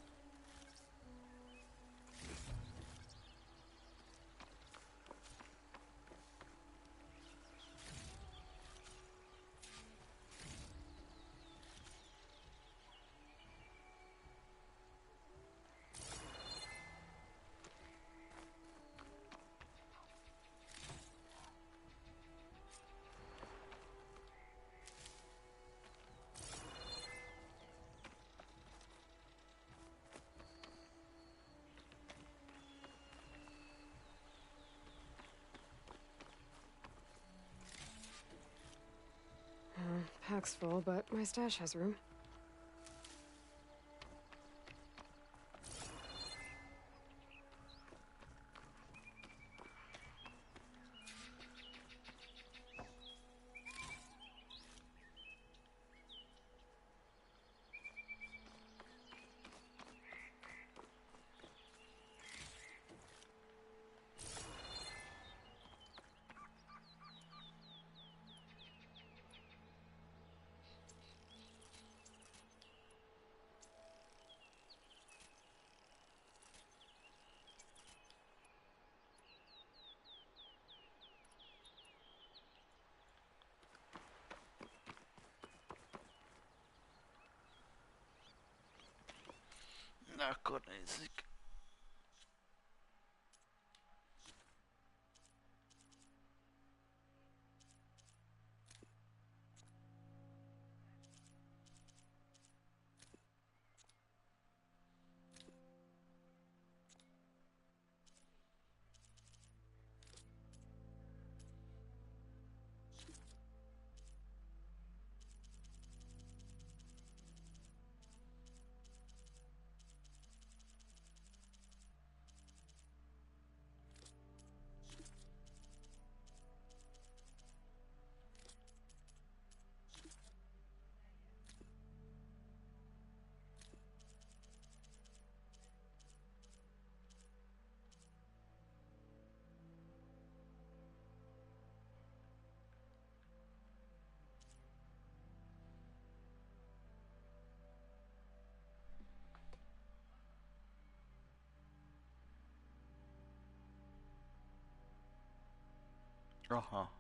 S5: Pack's full, but my stash has room.
S1: Na, akkor nézzük. Aha.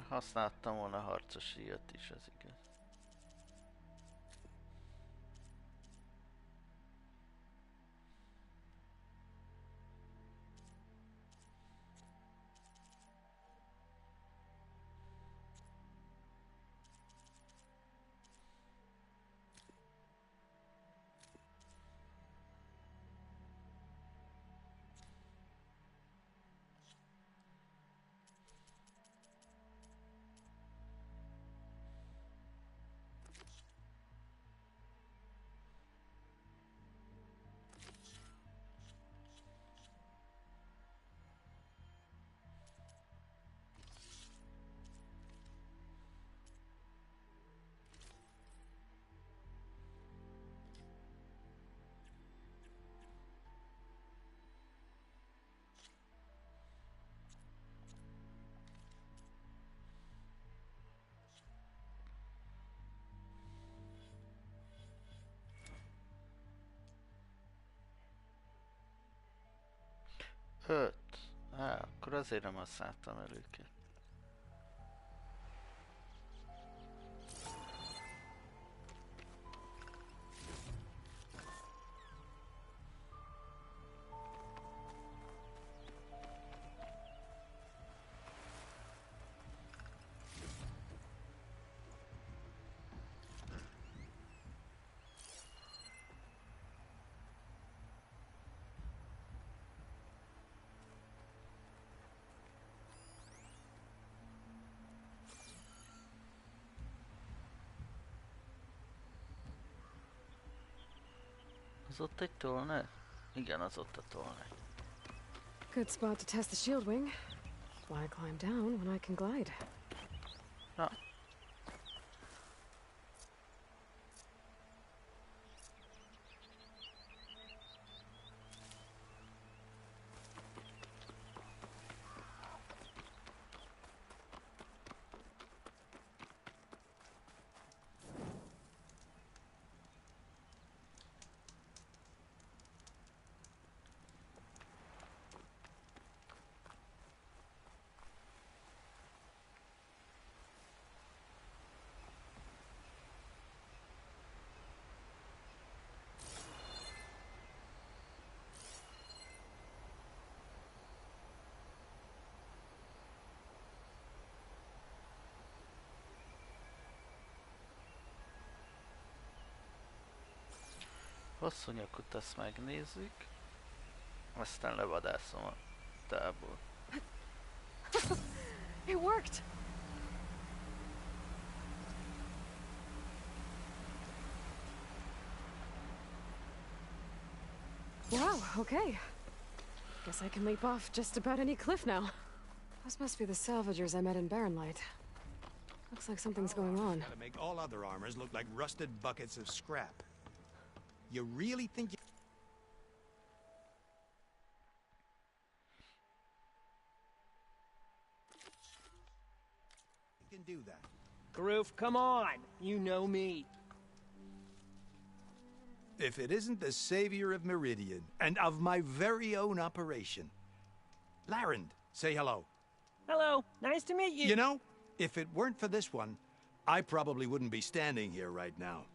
S1: Használtam volna harcos íjat is, az igaz. Öt. Akkor azért nem használtam el őket. Az ott egy tolne? Igen, az ott a tolne.
S5: Good spot to test the shield wing. Why climb down when I can glide?
S1: Na. Hosszú nyakut, azt megnézzük. Aztán levadászom a tából.
S5: It worked! Wow, okay. Guess I can leap off just about any cliff now. Those must be the salvagers I met in Barrenlight. Looks like something's going on.
S21: Gotta make all other armors look like rusted buckets of scrap. You really think you can do that?
S3: Garoof, come on! You know me.
S21: If it isn't the savior of Meridian, and of my very own operation. Larend, say hello.
S3: Hello, nice to meet you.
S21: You know, if it weren't for this one, I probably wouldn't be standing here right now.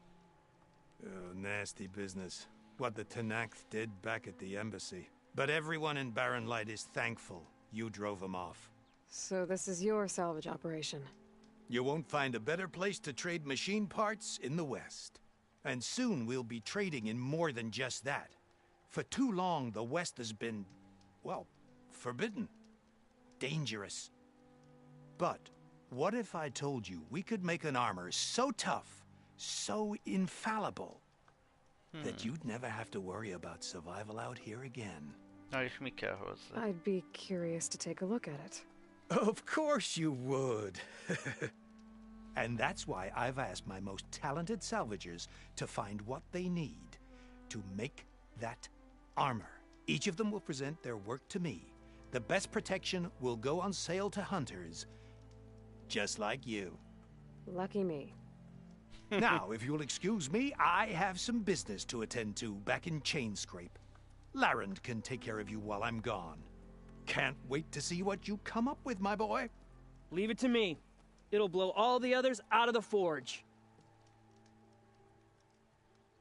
S21: Oh, nasty business. What the Tenakth did back at the embassy. But everyone in Barrenlight is thankful you drove them off.
S5: So this is your salvage operation?
S21: You won't find a better place to trade machine parts in the West. And soon we'll be trading in more than just that. For too long, the West has been, well, forbidden. Dangerous. But what if I told you we could make an armor so tough, so infallible, that you'd never have to worry about survival out here again?
S1: Na és mi kell hozzá?
S5: I'd be curious to take a look at it.
S21: Of course you would. And that's why I've asked my most talented salvagers to find what they need to make that armor. Each of them will present their work to me. The best protection will go on sale to hunters, just like you.
S5: Lucky me.
S21: Now, if you'll excuse me, I have some business to attend to back in Chainscrape. Larend can take care of you while I'm gone. Can't wait to see what you come up with, my boy.
S3: Leave it to me. It'll blow all the others out of the forge.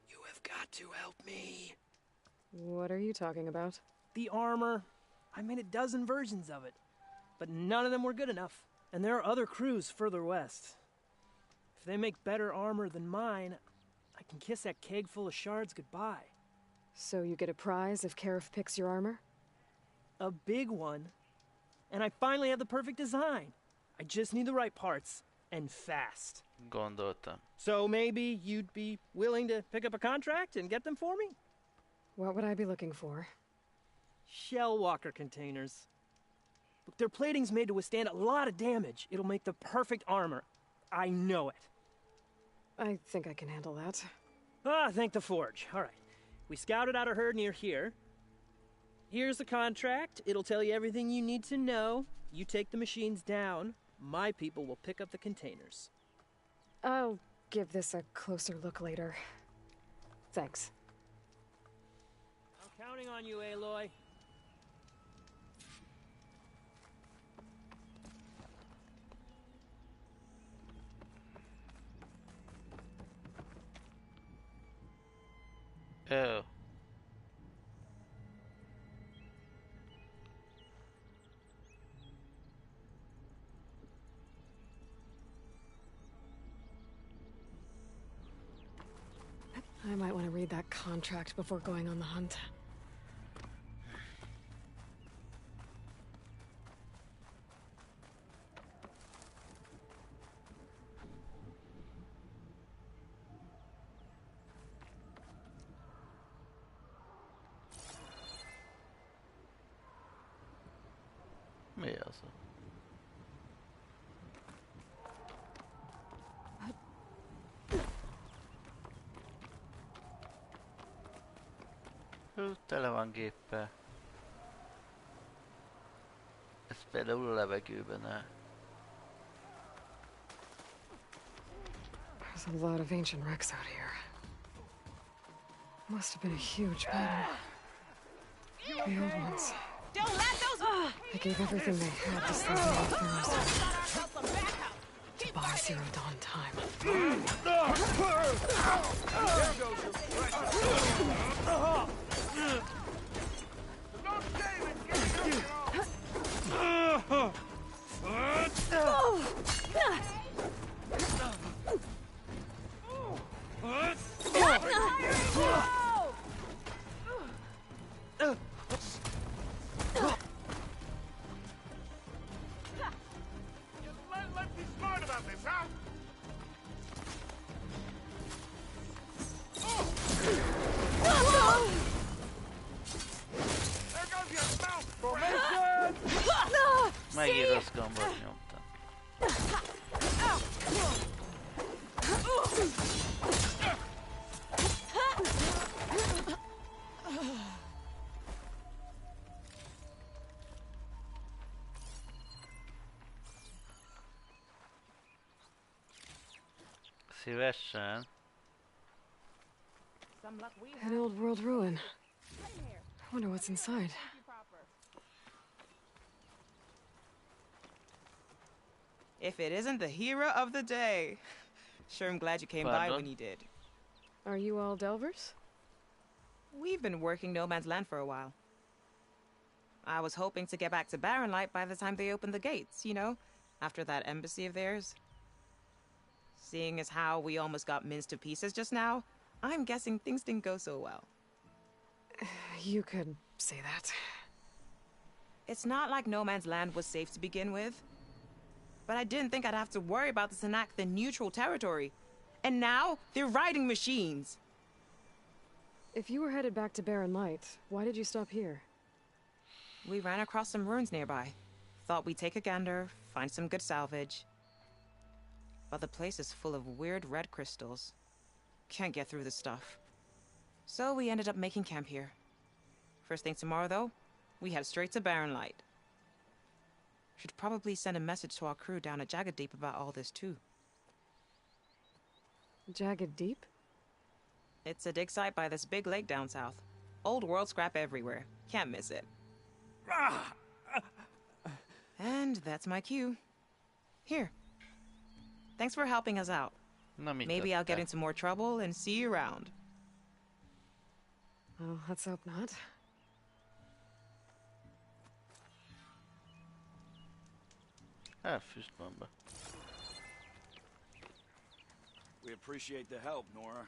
S21: You have got to help me.
S5: What are you talking about?
S3: The armor. I made a dozen versions of it, but none of them were good enough. And there are other crews further west. If they make better armor than mine, I can kiss that keg full of shards goodbye.
S5: So you get a prize if Karif picks your armor?
S3: A big one. And I finally have the perfect design. I just need the right parts, and fast.
S1: Gondoltam.
S3: So maybe you'd be willing to pick up a contract and get them for me?
S5: What would I be looking for?
S3: Shell walker containers. Look, their plating's made to withstand a lot of damage. It'll make the perfect armor. I know it.
S5: I think I can handle that.
S3: Ah, thank the forge. All right. We scouted out a herd near here. Here's the contract. It'll tell you everything you need to know. You take the machines down. My people will pick up the containers.
S5: I'll give this a closer look later. Thanks.
S3: I'm counting on you, Aloy.
S1: Oh.
S5: I might want to read that contract before going on the hunt.
S1: Mi az? Tele van géppel. Ez például a levegőben áll.
S5: There's a lot of ancient wrecks out here. Must have been a huge battle. The old ones.
S2: Don't let those.
S5: They gave everything they had to save the Pharaohs. To buy Zero Dawn time.
S14: Let's be smart about this, huh? There goes your mouth! Formation!
S1: Megint rossz gombot nyomtam. Szívesen.
S5: An old world ruin. I wonder what's inside.
S4: If it isn't the hero of the day. Sure, I'm glad you came by when you did.
S5: Are you all Delvers?
S4: We've been working No Man's Land for a while. I was hoping to get back to Barren Light by the time they opened the gates, you know? After that embassy of theirs. Seeing as how we almost got minced to pieces just now, I'm guessing things didn't go so well.
S5: You could say that.
S4: It's not like No Man's Land was safe to begin with. But I didn't think I'd have to worry about the Sanakth in neutral territory. And now, they're riding machines.
S5: If you were headed back to Barren Light, why did you stop here?
S4: We ran across some ruins nearby. Thought we'd take a gander, find some good salvage. But the place is full of weird red crystals. Can't get through the stuff. So we ended up making camp here. First thing tomorrow, though, we head straight to Barren Light. Should probably send a message to our crew down at Jagged Deep about all this, too.
S5: Jagged Deep?
S4: It's a dig site by this big lake down south. Old world scrap everywhere. Can't miss it. And that's my cue. Here. Thanks for helping us out. Maybe I'll get into more trouble and see you around.
S5: Well, let's hope not.
S1: Füstbomba.
S16: We appreciate the help, Nora.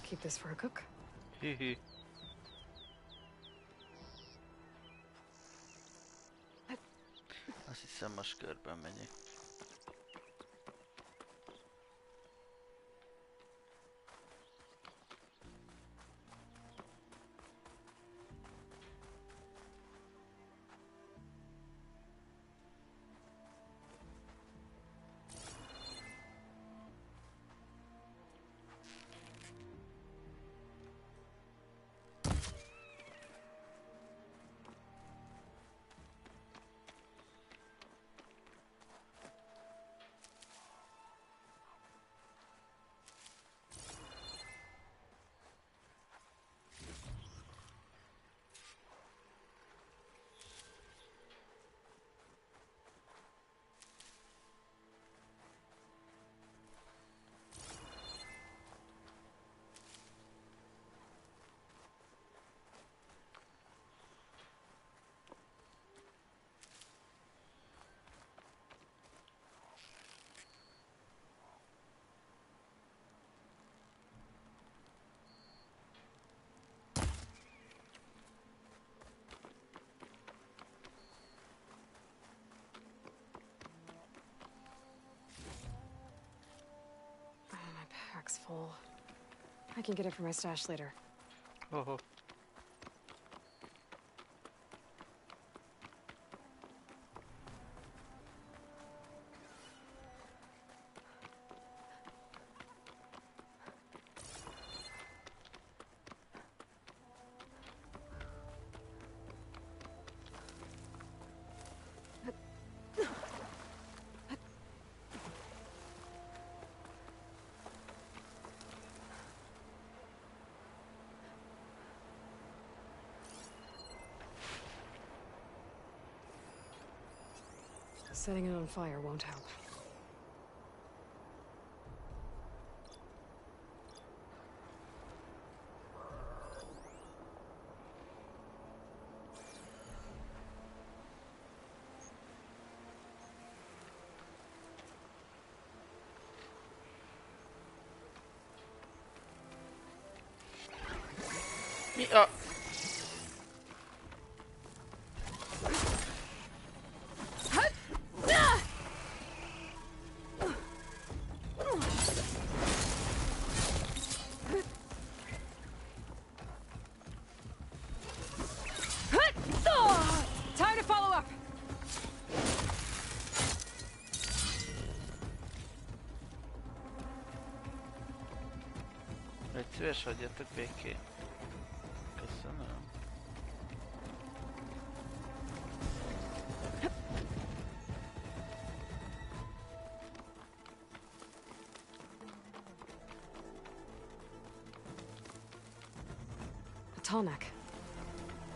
S5: Keep this for a cook.
S1: Hihi. hiszem most körben megyek.
S5: Pack's full. I can get it from my stash later.
S1: Oh.
S5: Setting it on fire won't help.
S1: Ja.
S2: Time to follow up.
S1: Egy szíves, hagyjatok békén. Köszönöm.
S5: A Tallneck.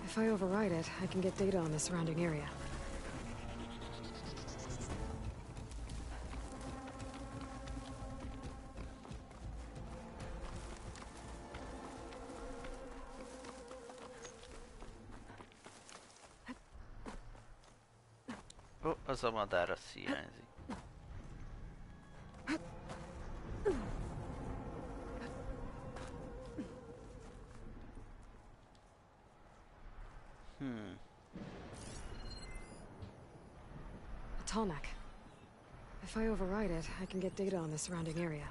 S5: If I override it, I can get data on the surrounding area.
S1: Ó, az a madár, az hiányzik.
S5: A Tallneck. If I override it, I can get data on the surrounding area.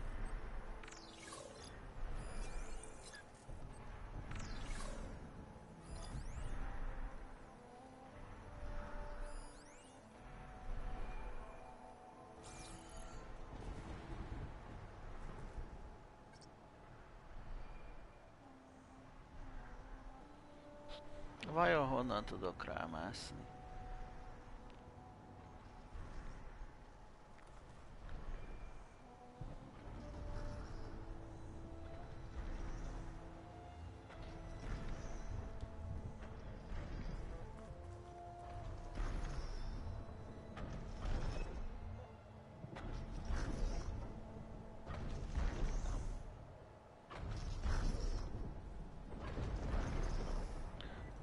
S1: Vajon honnan tudok rámászni?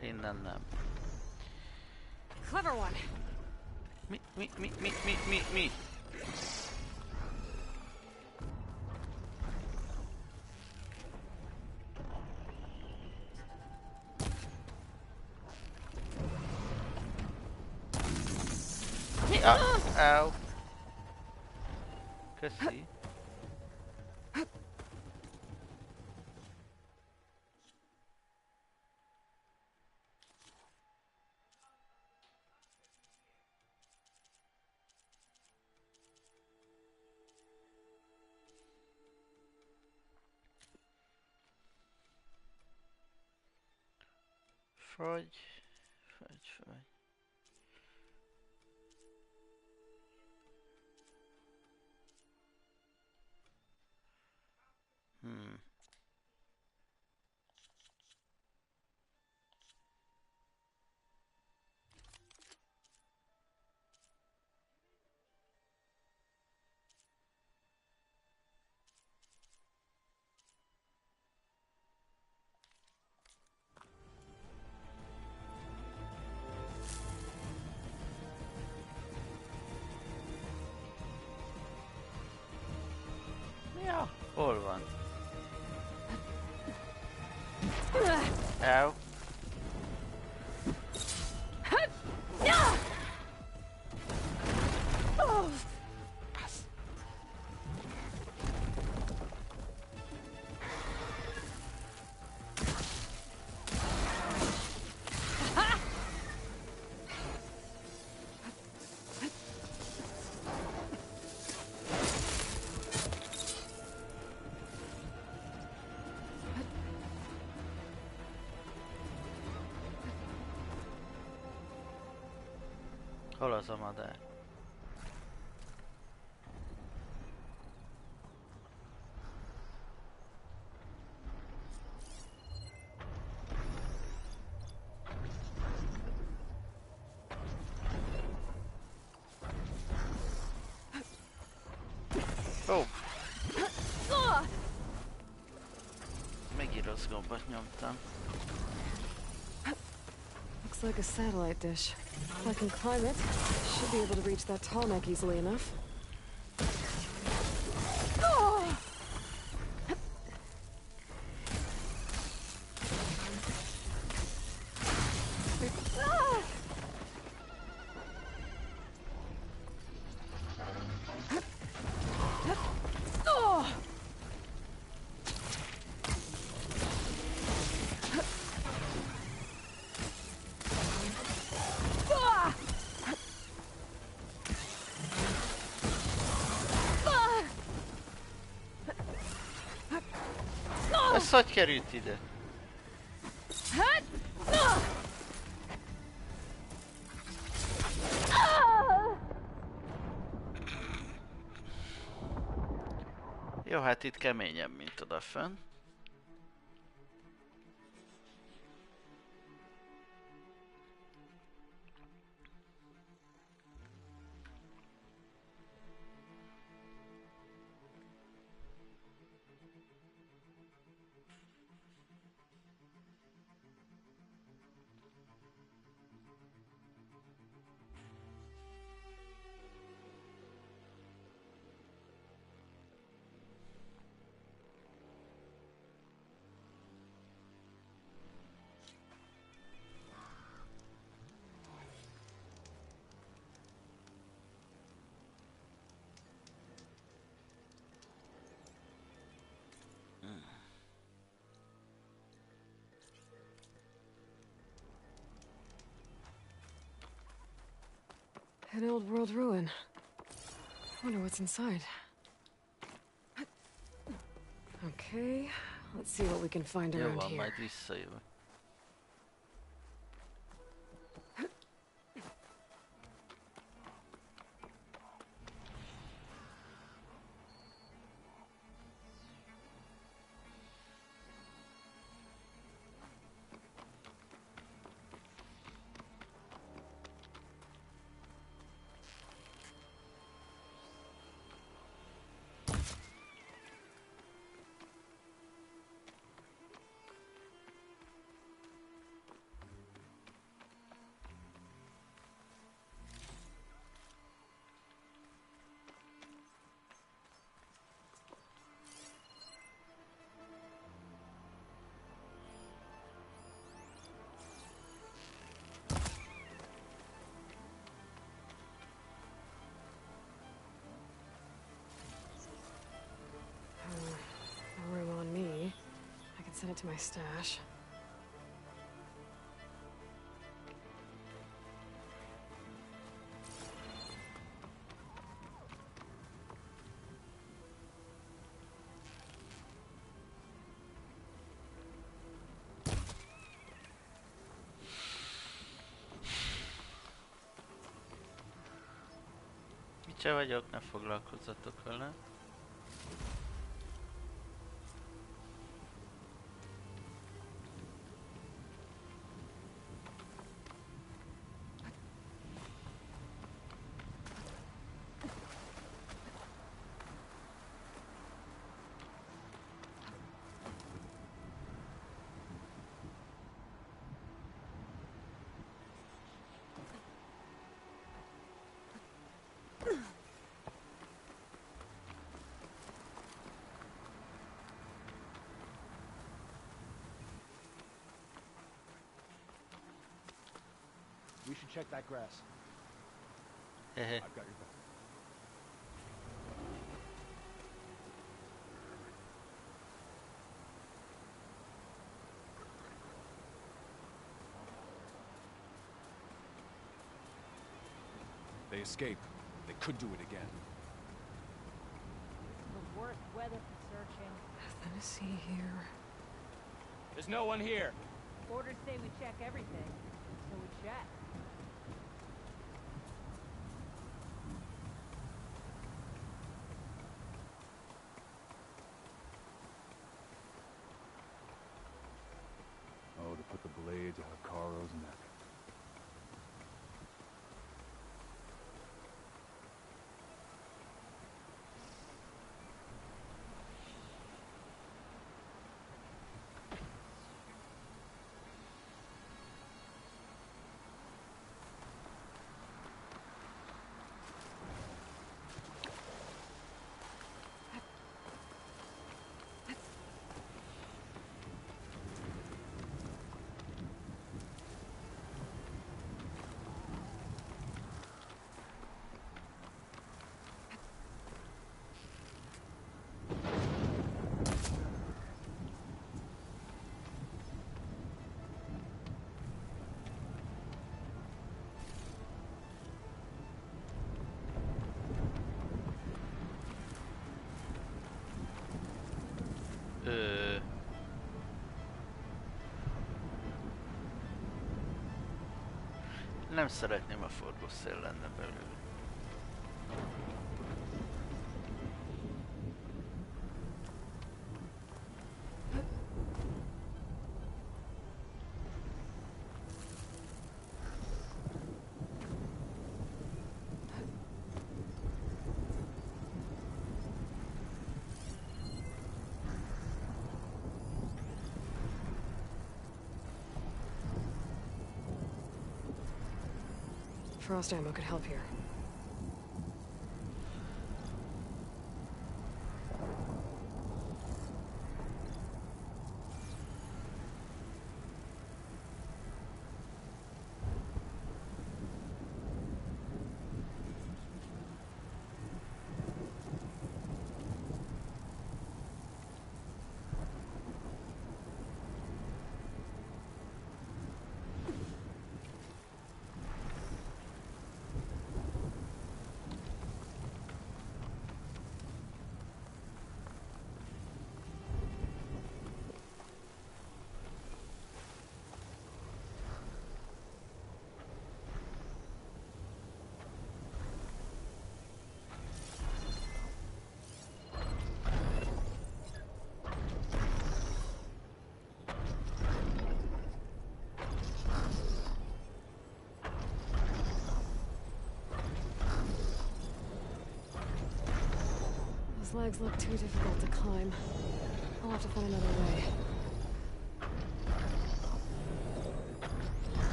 S1: Innen nem.
S2: Clever one.
S1: Mi? Mi Ow. Köszi. Fagy. Ja, hol van? Ow. Hol az a madár? Ó! Megint rossz gombot nyomtam.
S5: Looks like a satellite dish. If I can climb it, I should be able to reach that tall neck easily enough.
S1: Ez hogy került ide? Jó, hát itt keményebb, mint odafönn.
S5: An old world ruin. Wonder what's inside. Okay, let's see what we can find
S1: Jó
S5: around
S1: van,
S5: here.
S1: majd visszajövök.
S5: send it to my stash.
S1: Itt se vagyok, ne foglalkozzatok vele.
S13: We should check that grass.
S1: Hehe.
S13: I've got your back.
S12: They escaped. They could do it again.
S2: The worst weather for searching.
S5: Nothing to see here.
S11: There's no one here.
S2: Orders say we check everything, so we check.
S12: Oh, to put the blade to Hikaro's neck.
S1: Nem szeretném, a forgószél lenne belül.
S5: Frost ammo could help here. Those legs look too difficult to climb. I'll have to find another way.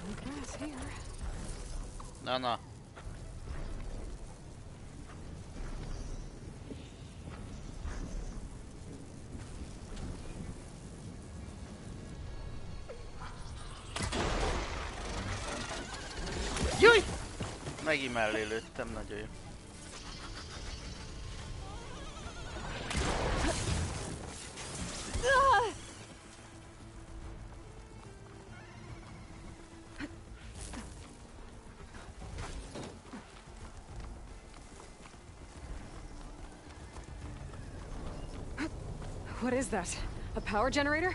S5: No grass here.
S1: No. Júj! Megint mellé lőttem, nagyon jó.
S5: What is that? A power generator?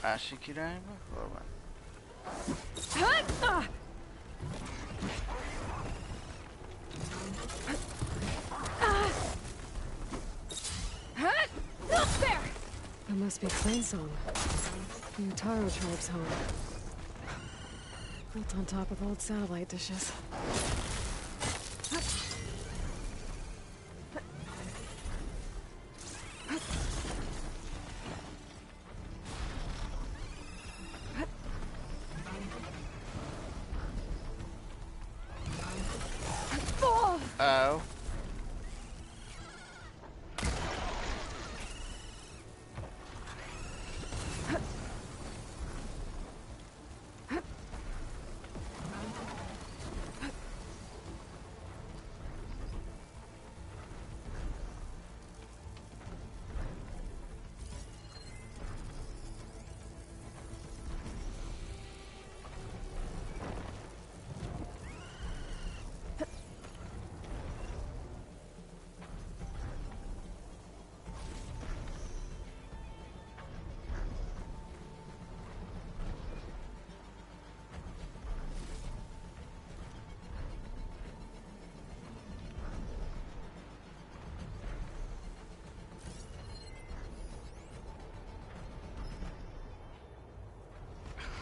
S1: Másik irányba? Hol van?
S5: There! That must be Plainsong. The Utaro tribe's home. Built on top of old satellite dishes.
S1: Oh.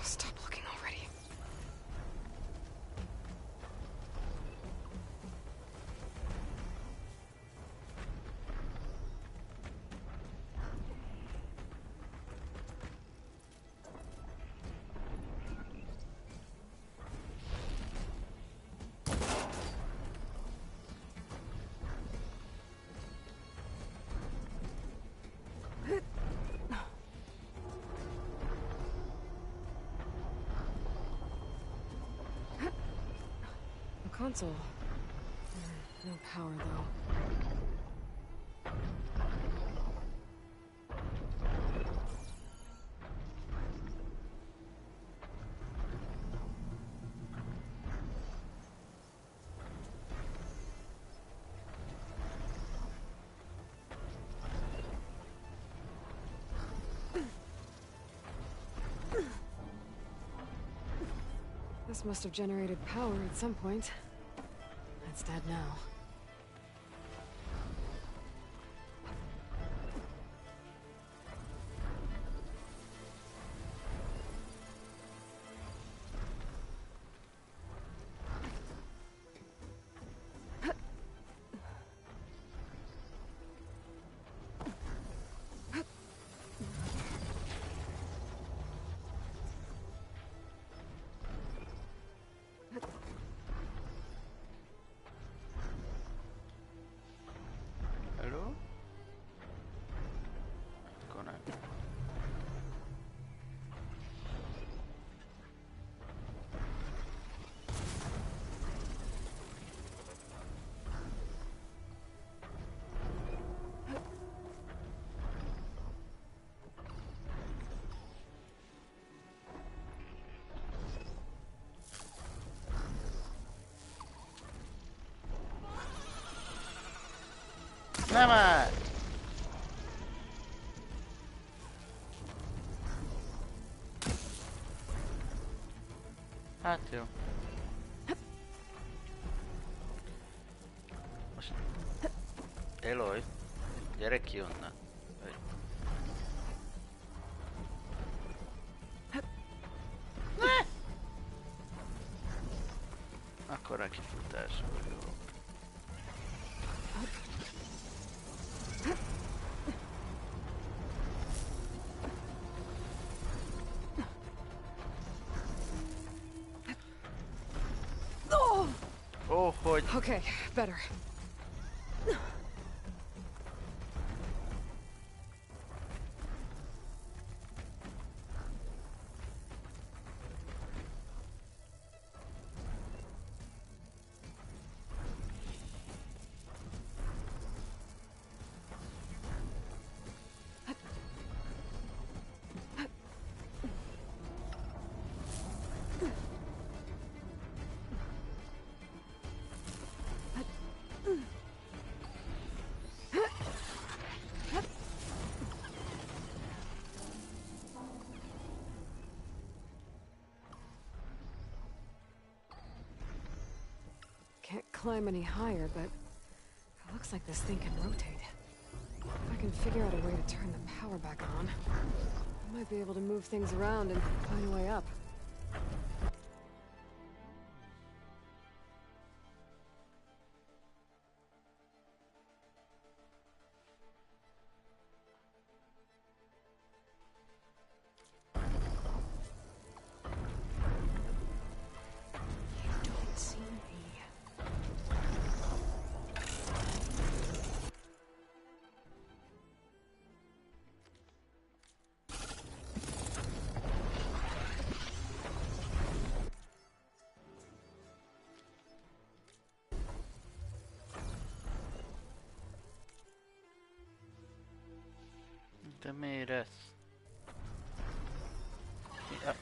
S5: Stop looking already. Console. No power, though. This must have generated power at some point. It's dead now. Nem már! Hát jó. Most... Eloy, gyere ki onnan. Akkor a kifutás jó. Oh, hogy... Okay, better. climb any higher, but it looks like this thing can rotate. If I can figure out a way to turn the power back on, I might be able to move things around and find a way up.
S1: De miért ez? Ja.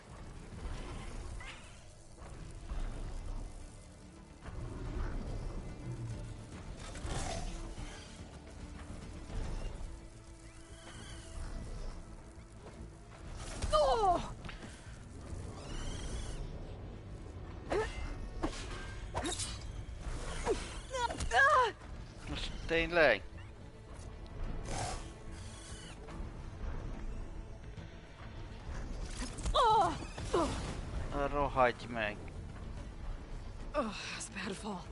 S1: Most tényleg? Rohagy meg.
S5: Oh, that's a bad fall.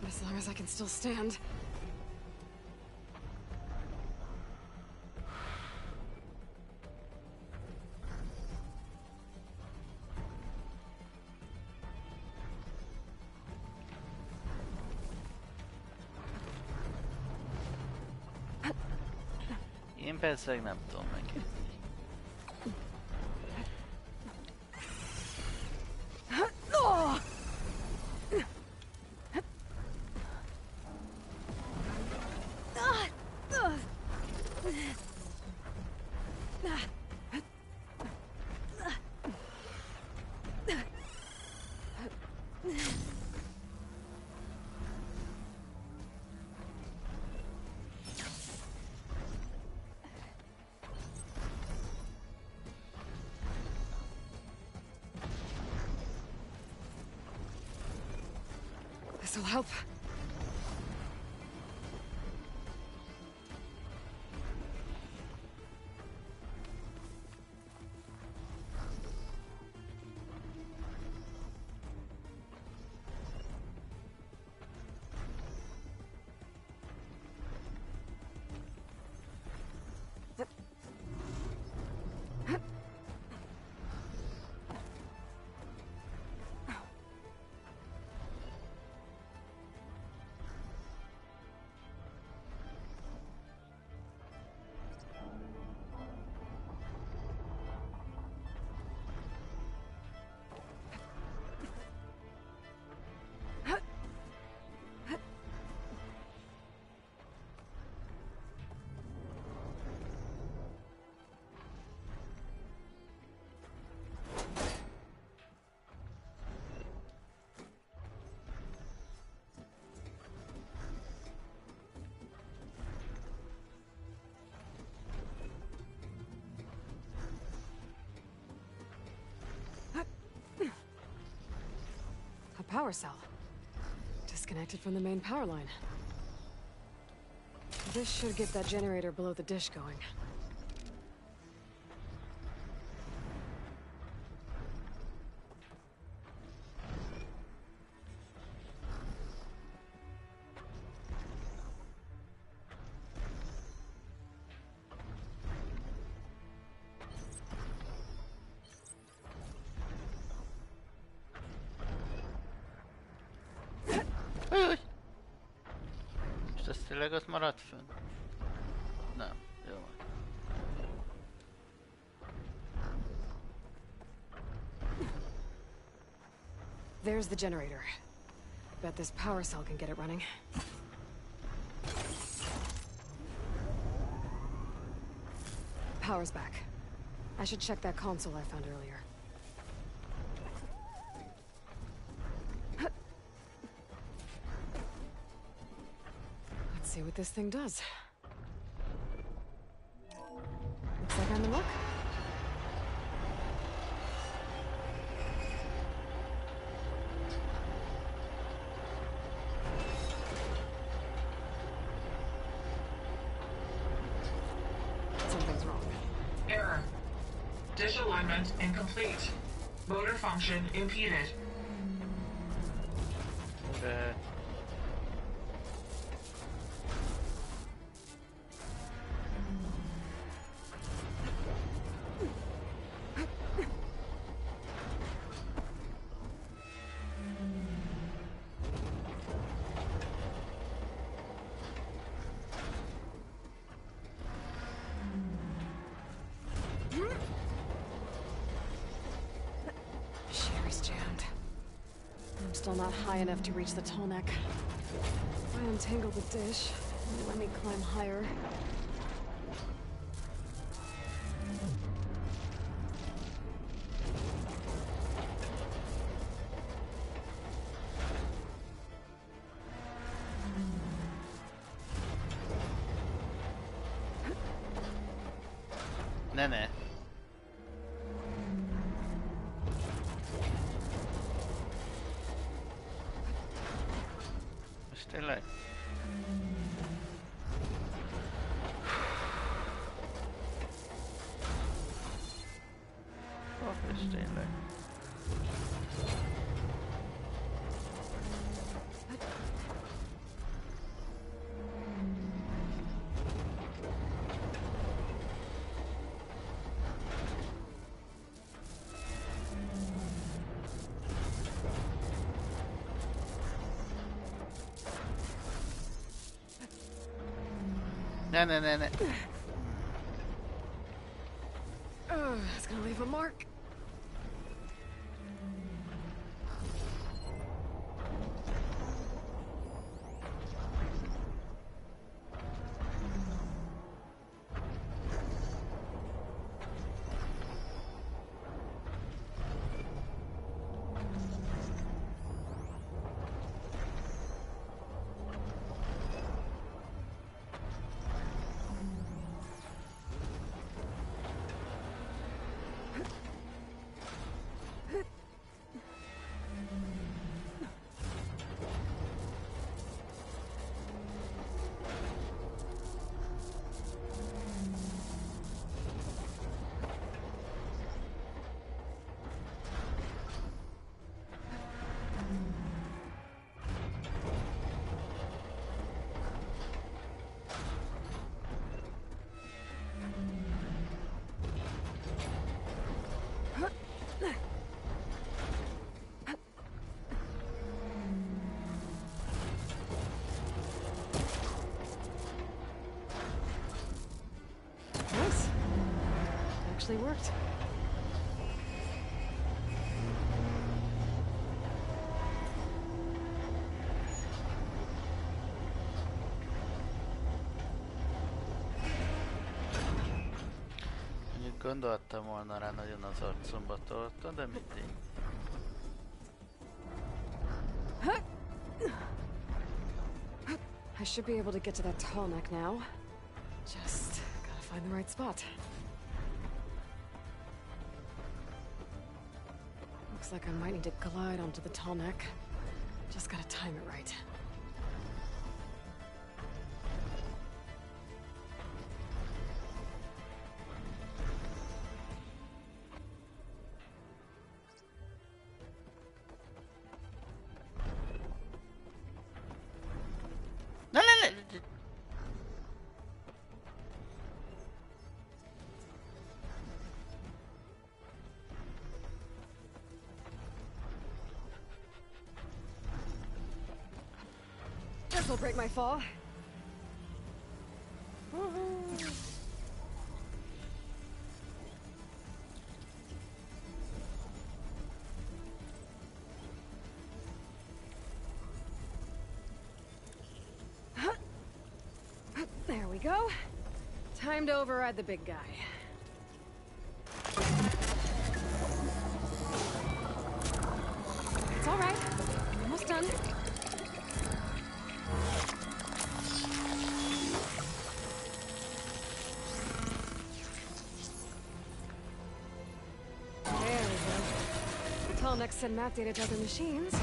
S5: But as long as I can still stand.
S1: Én persze nem tudom meg.
S5: This'll help. Power cell. Disconnected from the main power line. This should get that generator below the dish going.
S1: És ez tényleg ott maradt fönn? Nem, jó van.
S5: There's the generator. Bet this power cell can get it running. Power's back. I should check that console I found earlier. Let's see what this thing does. Looks like I'm in luck.
S17: Switch alignment incomplete. Motor function impeded.
S5: Sherry's jammed. I'm still not high enough to reach the tall neck. If I untangle the dish, it'll let me climb higher.
S1: Ne. Most tényleg? És tényleg. Ne.
S5: It's gonna leave a mark. Nice. Actually worked.
S1: Mondjuk gondoltam volna rá, nagyon az arcomba tolta, de mindegy.
S5: I should be able to get to that tall neck now. Just gotta find the right spot. Looks like I might need to glide onto the tall neck. Just gotta time it right. This'll break my fall. There we go. Time to override the big guy. It's all right. Almost done. Next send map data to other machines.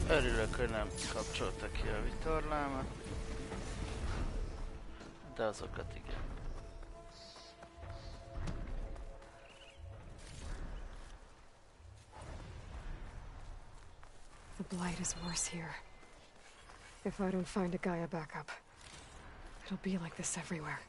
S1: Örülök, hogy nem kapcsolta ki a vitorlámat. De azokat igen.
S5: The blight is worse here. If I don't find a Gaia backup, it'll be like this everywhere.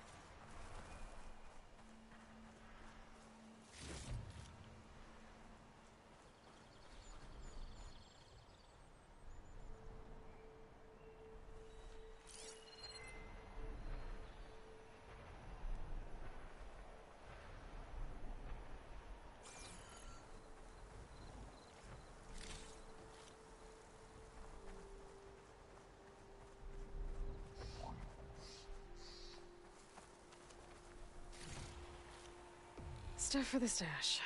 S5: Stuff for the stash.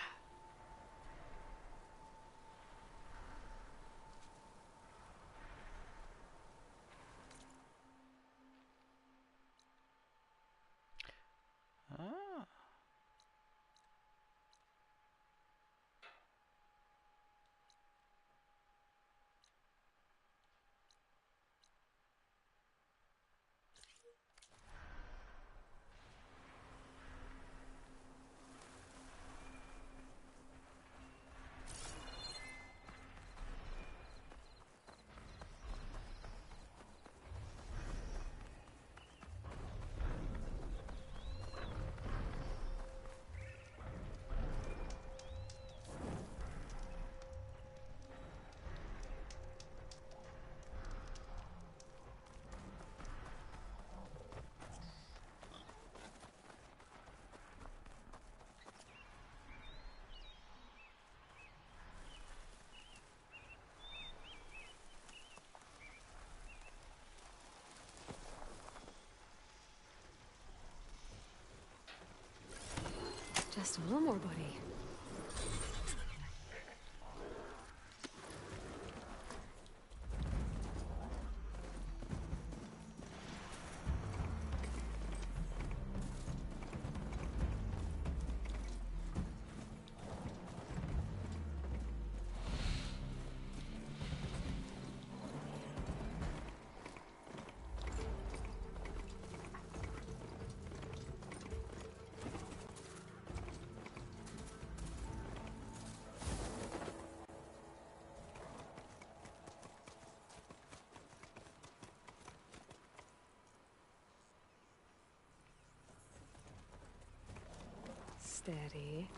S1: Ah.
S5: Just a little more, buddy. Steady.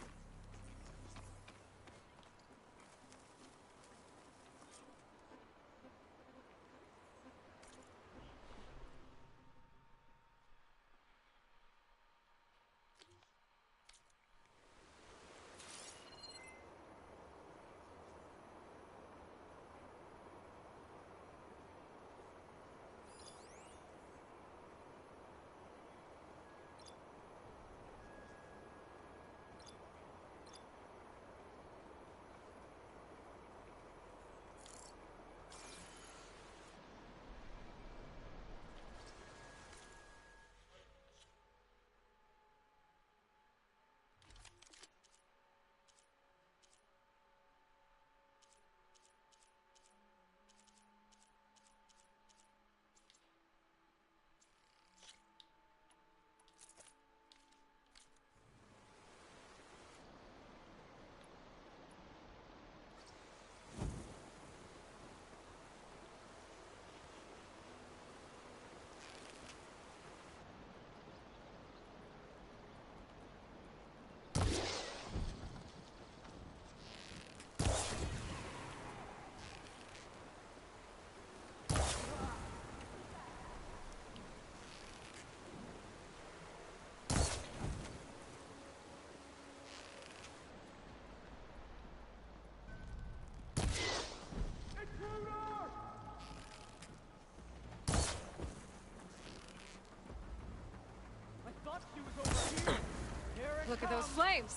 S5: Look at those flames!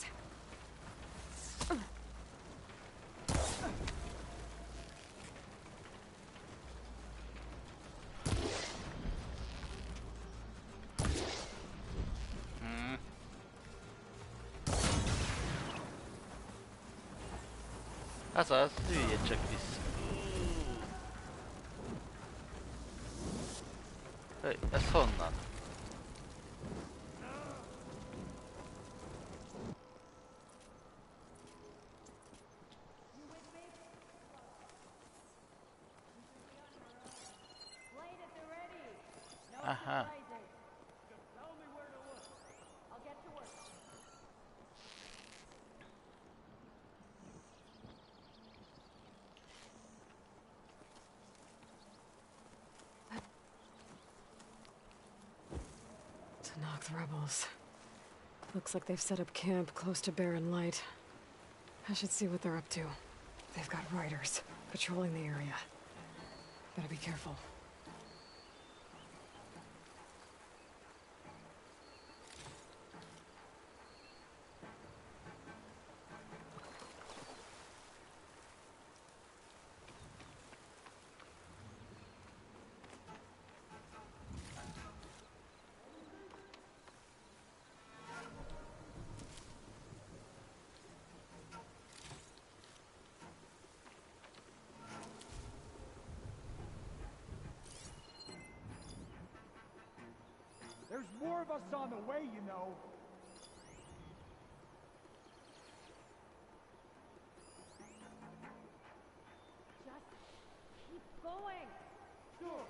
S1: Az, üljél csak vissza. Ez honnan?
S5: Tenakth rebels. Looks like they've set up camp close to Barren Light. I should see what they're up to. They've got riders patrolling the area. Better be careful.
S19: There's more of us on the way, you know.
S2: Just keep going.
S19: Sure.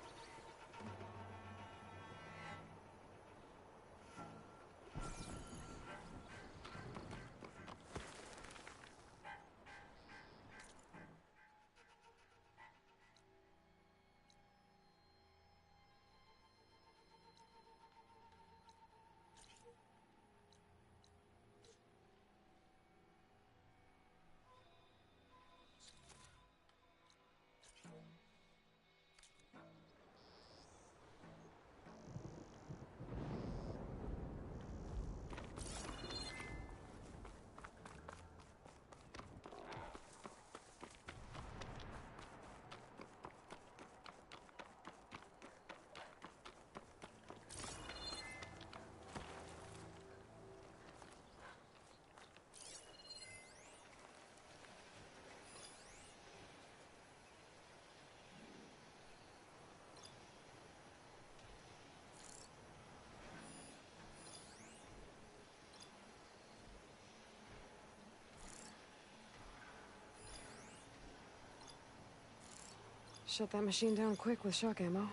S5: Shut that machine down quick with shock ammo.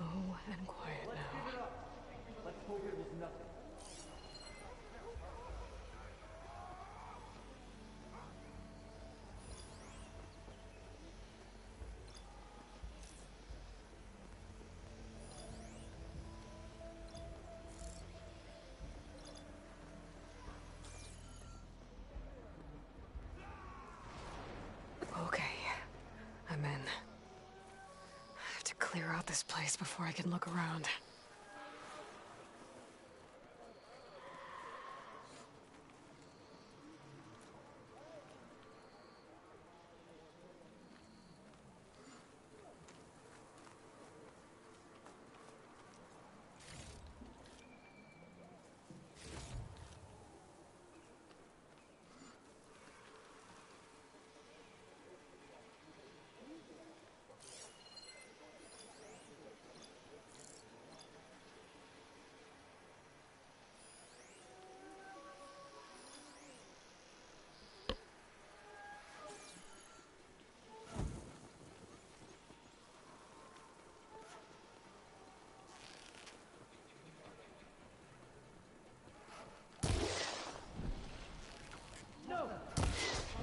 S5: Low and quiet now.
S19: Let's hope it was nothing.
S5: Okay, I'm in. I have to clear out this place before I can look around.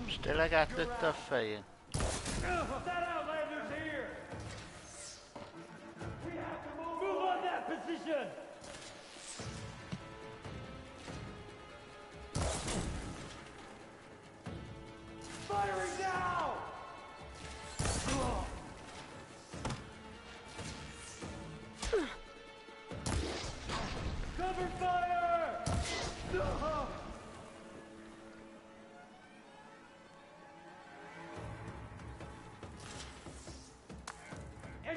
S1: Most tényleg átlőtte a fején.
S19: That Outlander's here! We have to move on that position! Firing now! Cover fire!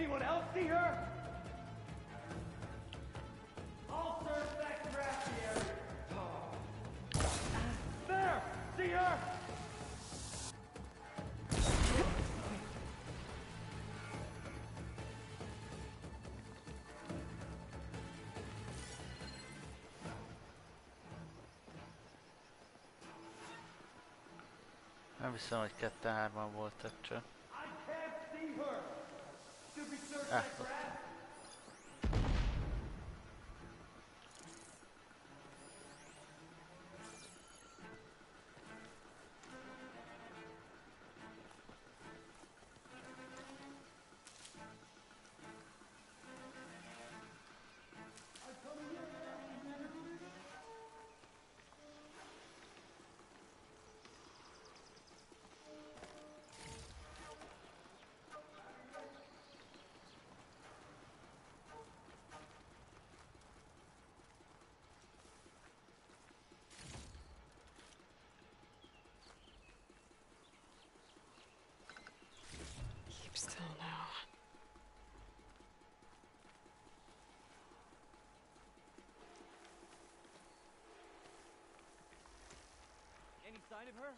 S19: Anyone else see her? I'll search that grassy area. There! See her?
S1: Nem hiszem, hogy 2-3-an voltak csak.
S19: I can't see her. Should we search
S1: Ah,
S19: that grass?
S5: Keep still now.
S19: Any sign of her?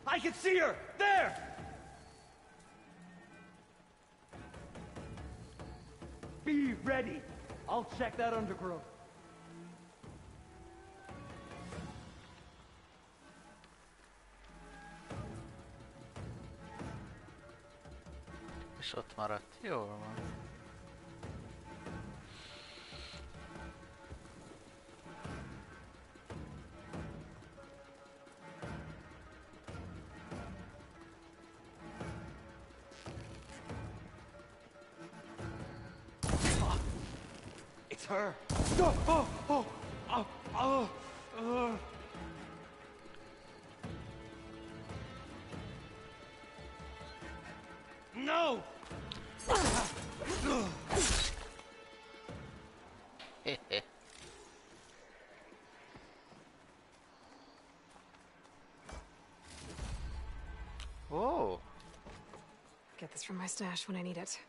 S19: I can see her! There! Be ready! I'll check that undergrowth.
S1: És ott maradt. Jól van.
S19: It's her! No! Oh! Oh! Oh! Oh! No!
S1: Whoa!
S5: Get this from my stash when I need it.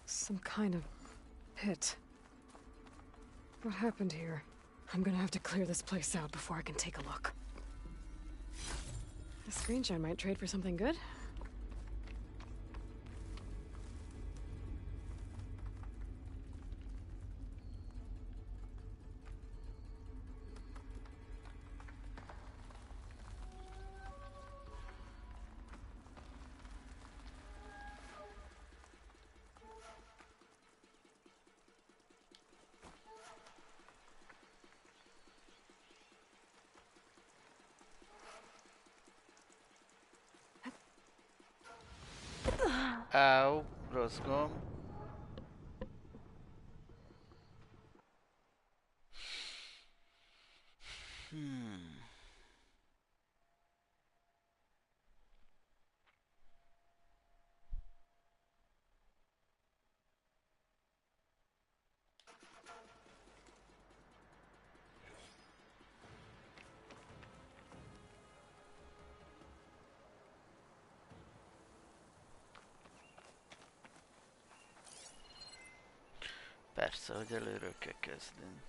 S5: Some kind of pit. What happened here? I'm gonna have to clear this place out before I can take a look. The screenshot might trade for something good.
S1: mozgom. Persze, hogy előről kell kezdeni.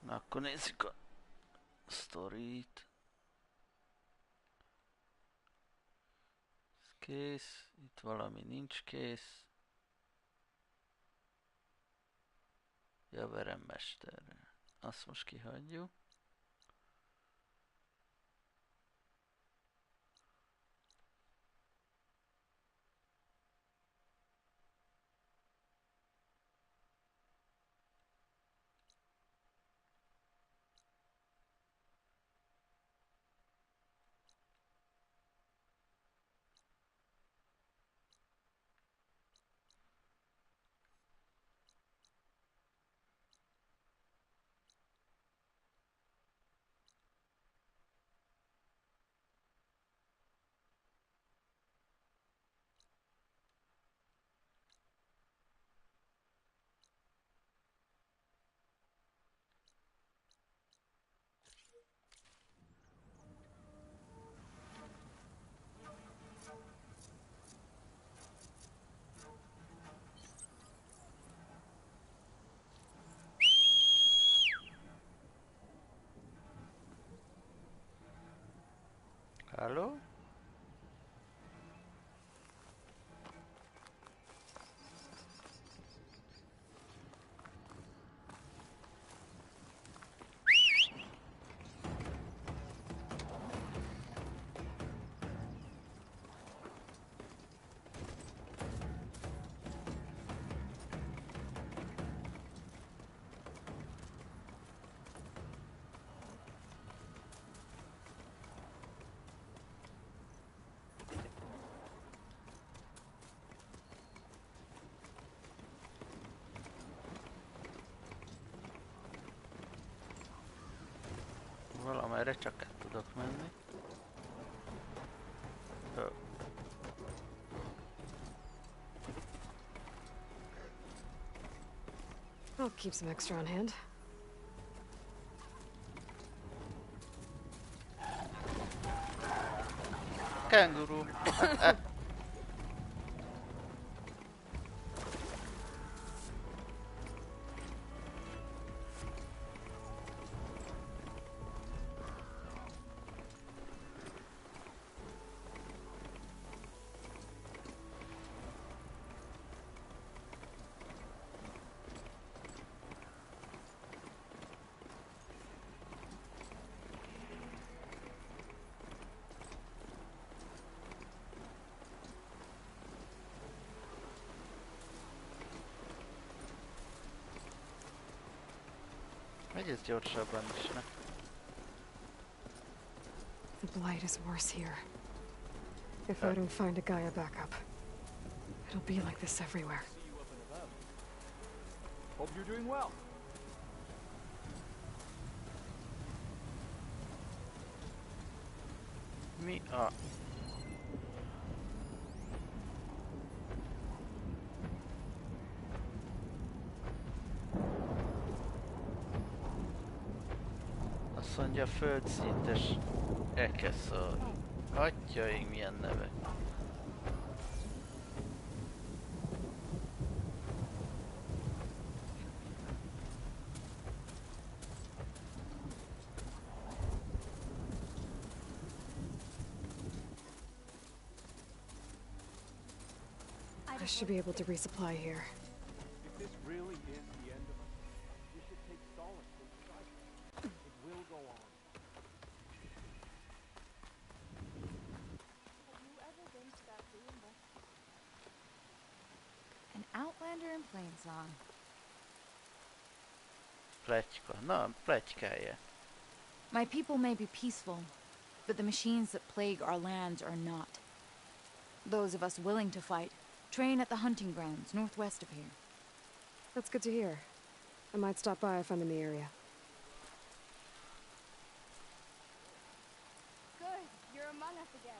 S1: Na, akkor nézzük a sztorit. Ez kész, itt valami nincs kész. Ja, veremmesterre. Azt most kihagyjuk. Halló? Valamerre csak át tudok menni.
S5: I'll keep some extra on hand.
S1: Känguru! Egész gyorsabban is, ne?
S5: The blight is worse here. If I don't find a Gaia backup, it'll be like this everywhere.
S13: Hope you're doing well.
S1: Mi a... Azt mondja, földszintes ekeszar. Atyaink, milyen neve.
S5: I should be able to resupply here.
S13: If this really is the end of us, we should take solace in sight. It will go on.
S9: Have you ever been to that ruin? An outlander in Plainsong.
S1: Pletyka. Na, pletykálja.
S9: My people may be peaceful, But the machines that plague our lands are not. Those of us willing to fight train at the hunting grounds northwest of here.
S5: That's good to hear. I might stop by if I'm in the area.
S9: Good, you're among us again.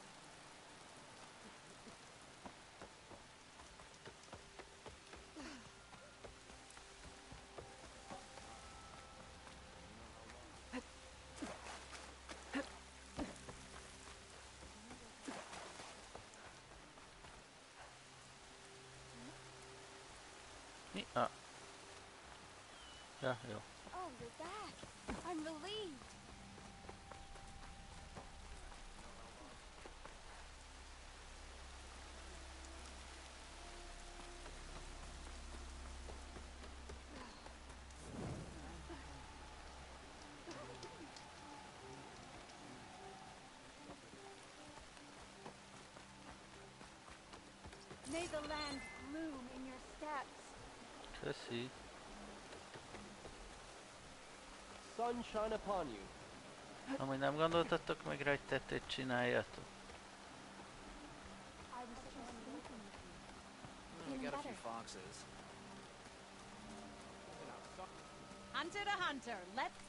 S1: Ja, jó.
S9: Oh, you're back. I'm relieved. May the land bloom in your steps.
S1: Köszi.
S13: Sunshine upon you.
S1: Amúgy nem gondoltatok meg rá, hogy tetőt csináljatok?
S9: I was just thinking of you.
S15: We
S9: Feeling
S15: got a
S9: better.
S15: few foxes.
S2: Hunter to hunter, let's...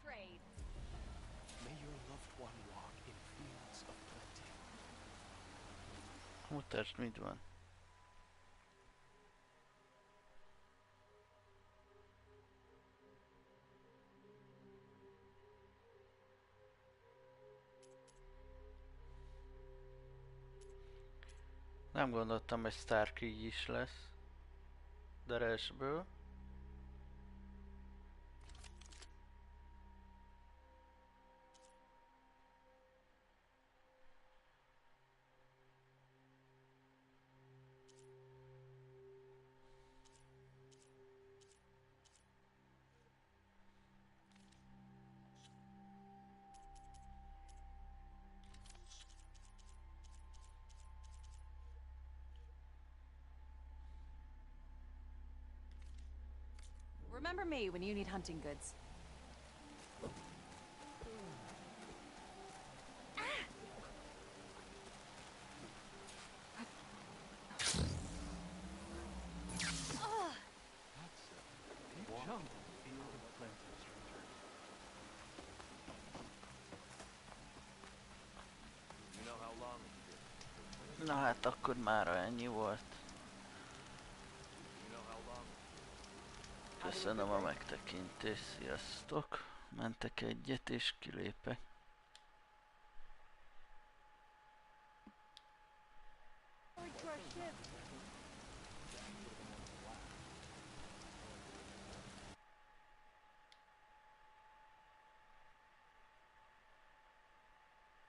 S2: Trade.
S13: May your loved one walk in fields of plenty.
S1: Mutasd, mit van. Nem gondoltam, hogy Stark így is lesz. Daresből.
S15: Remember me when you need hunting goods.
S1: Na hát akkor mára ennyi volt. Köszönöm a megtekintést, sziasztok! Mentek egyet és kilépek.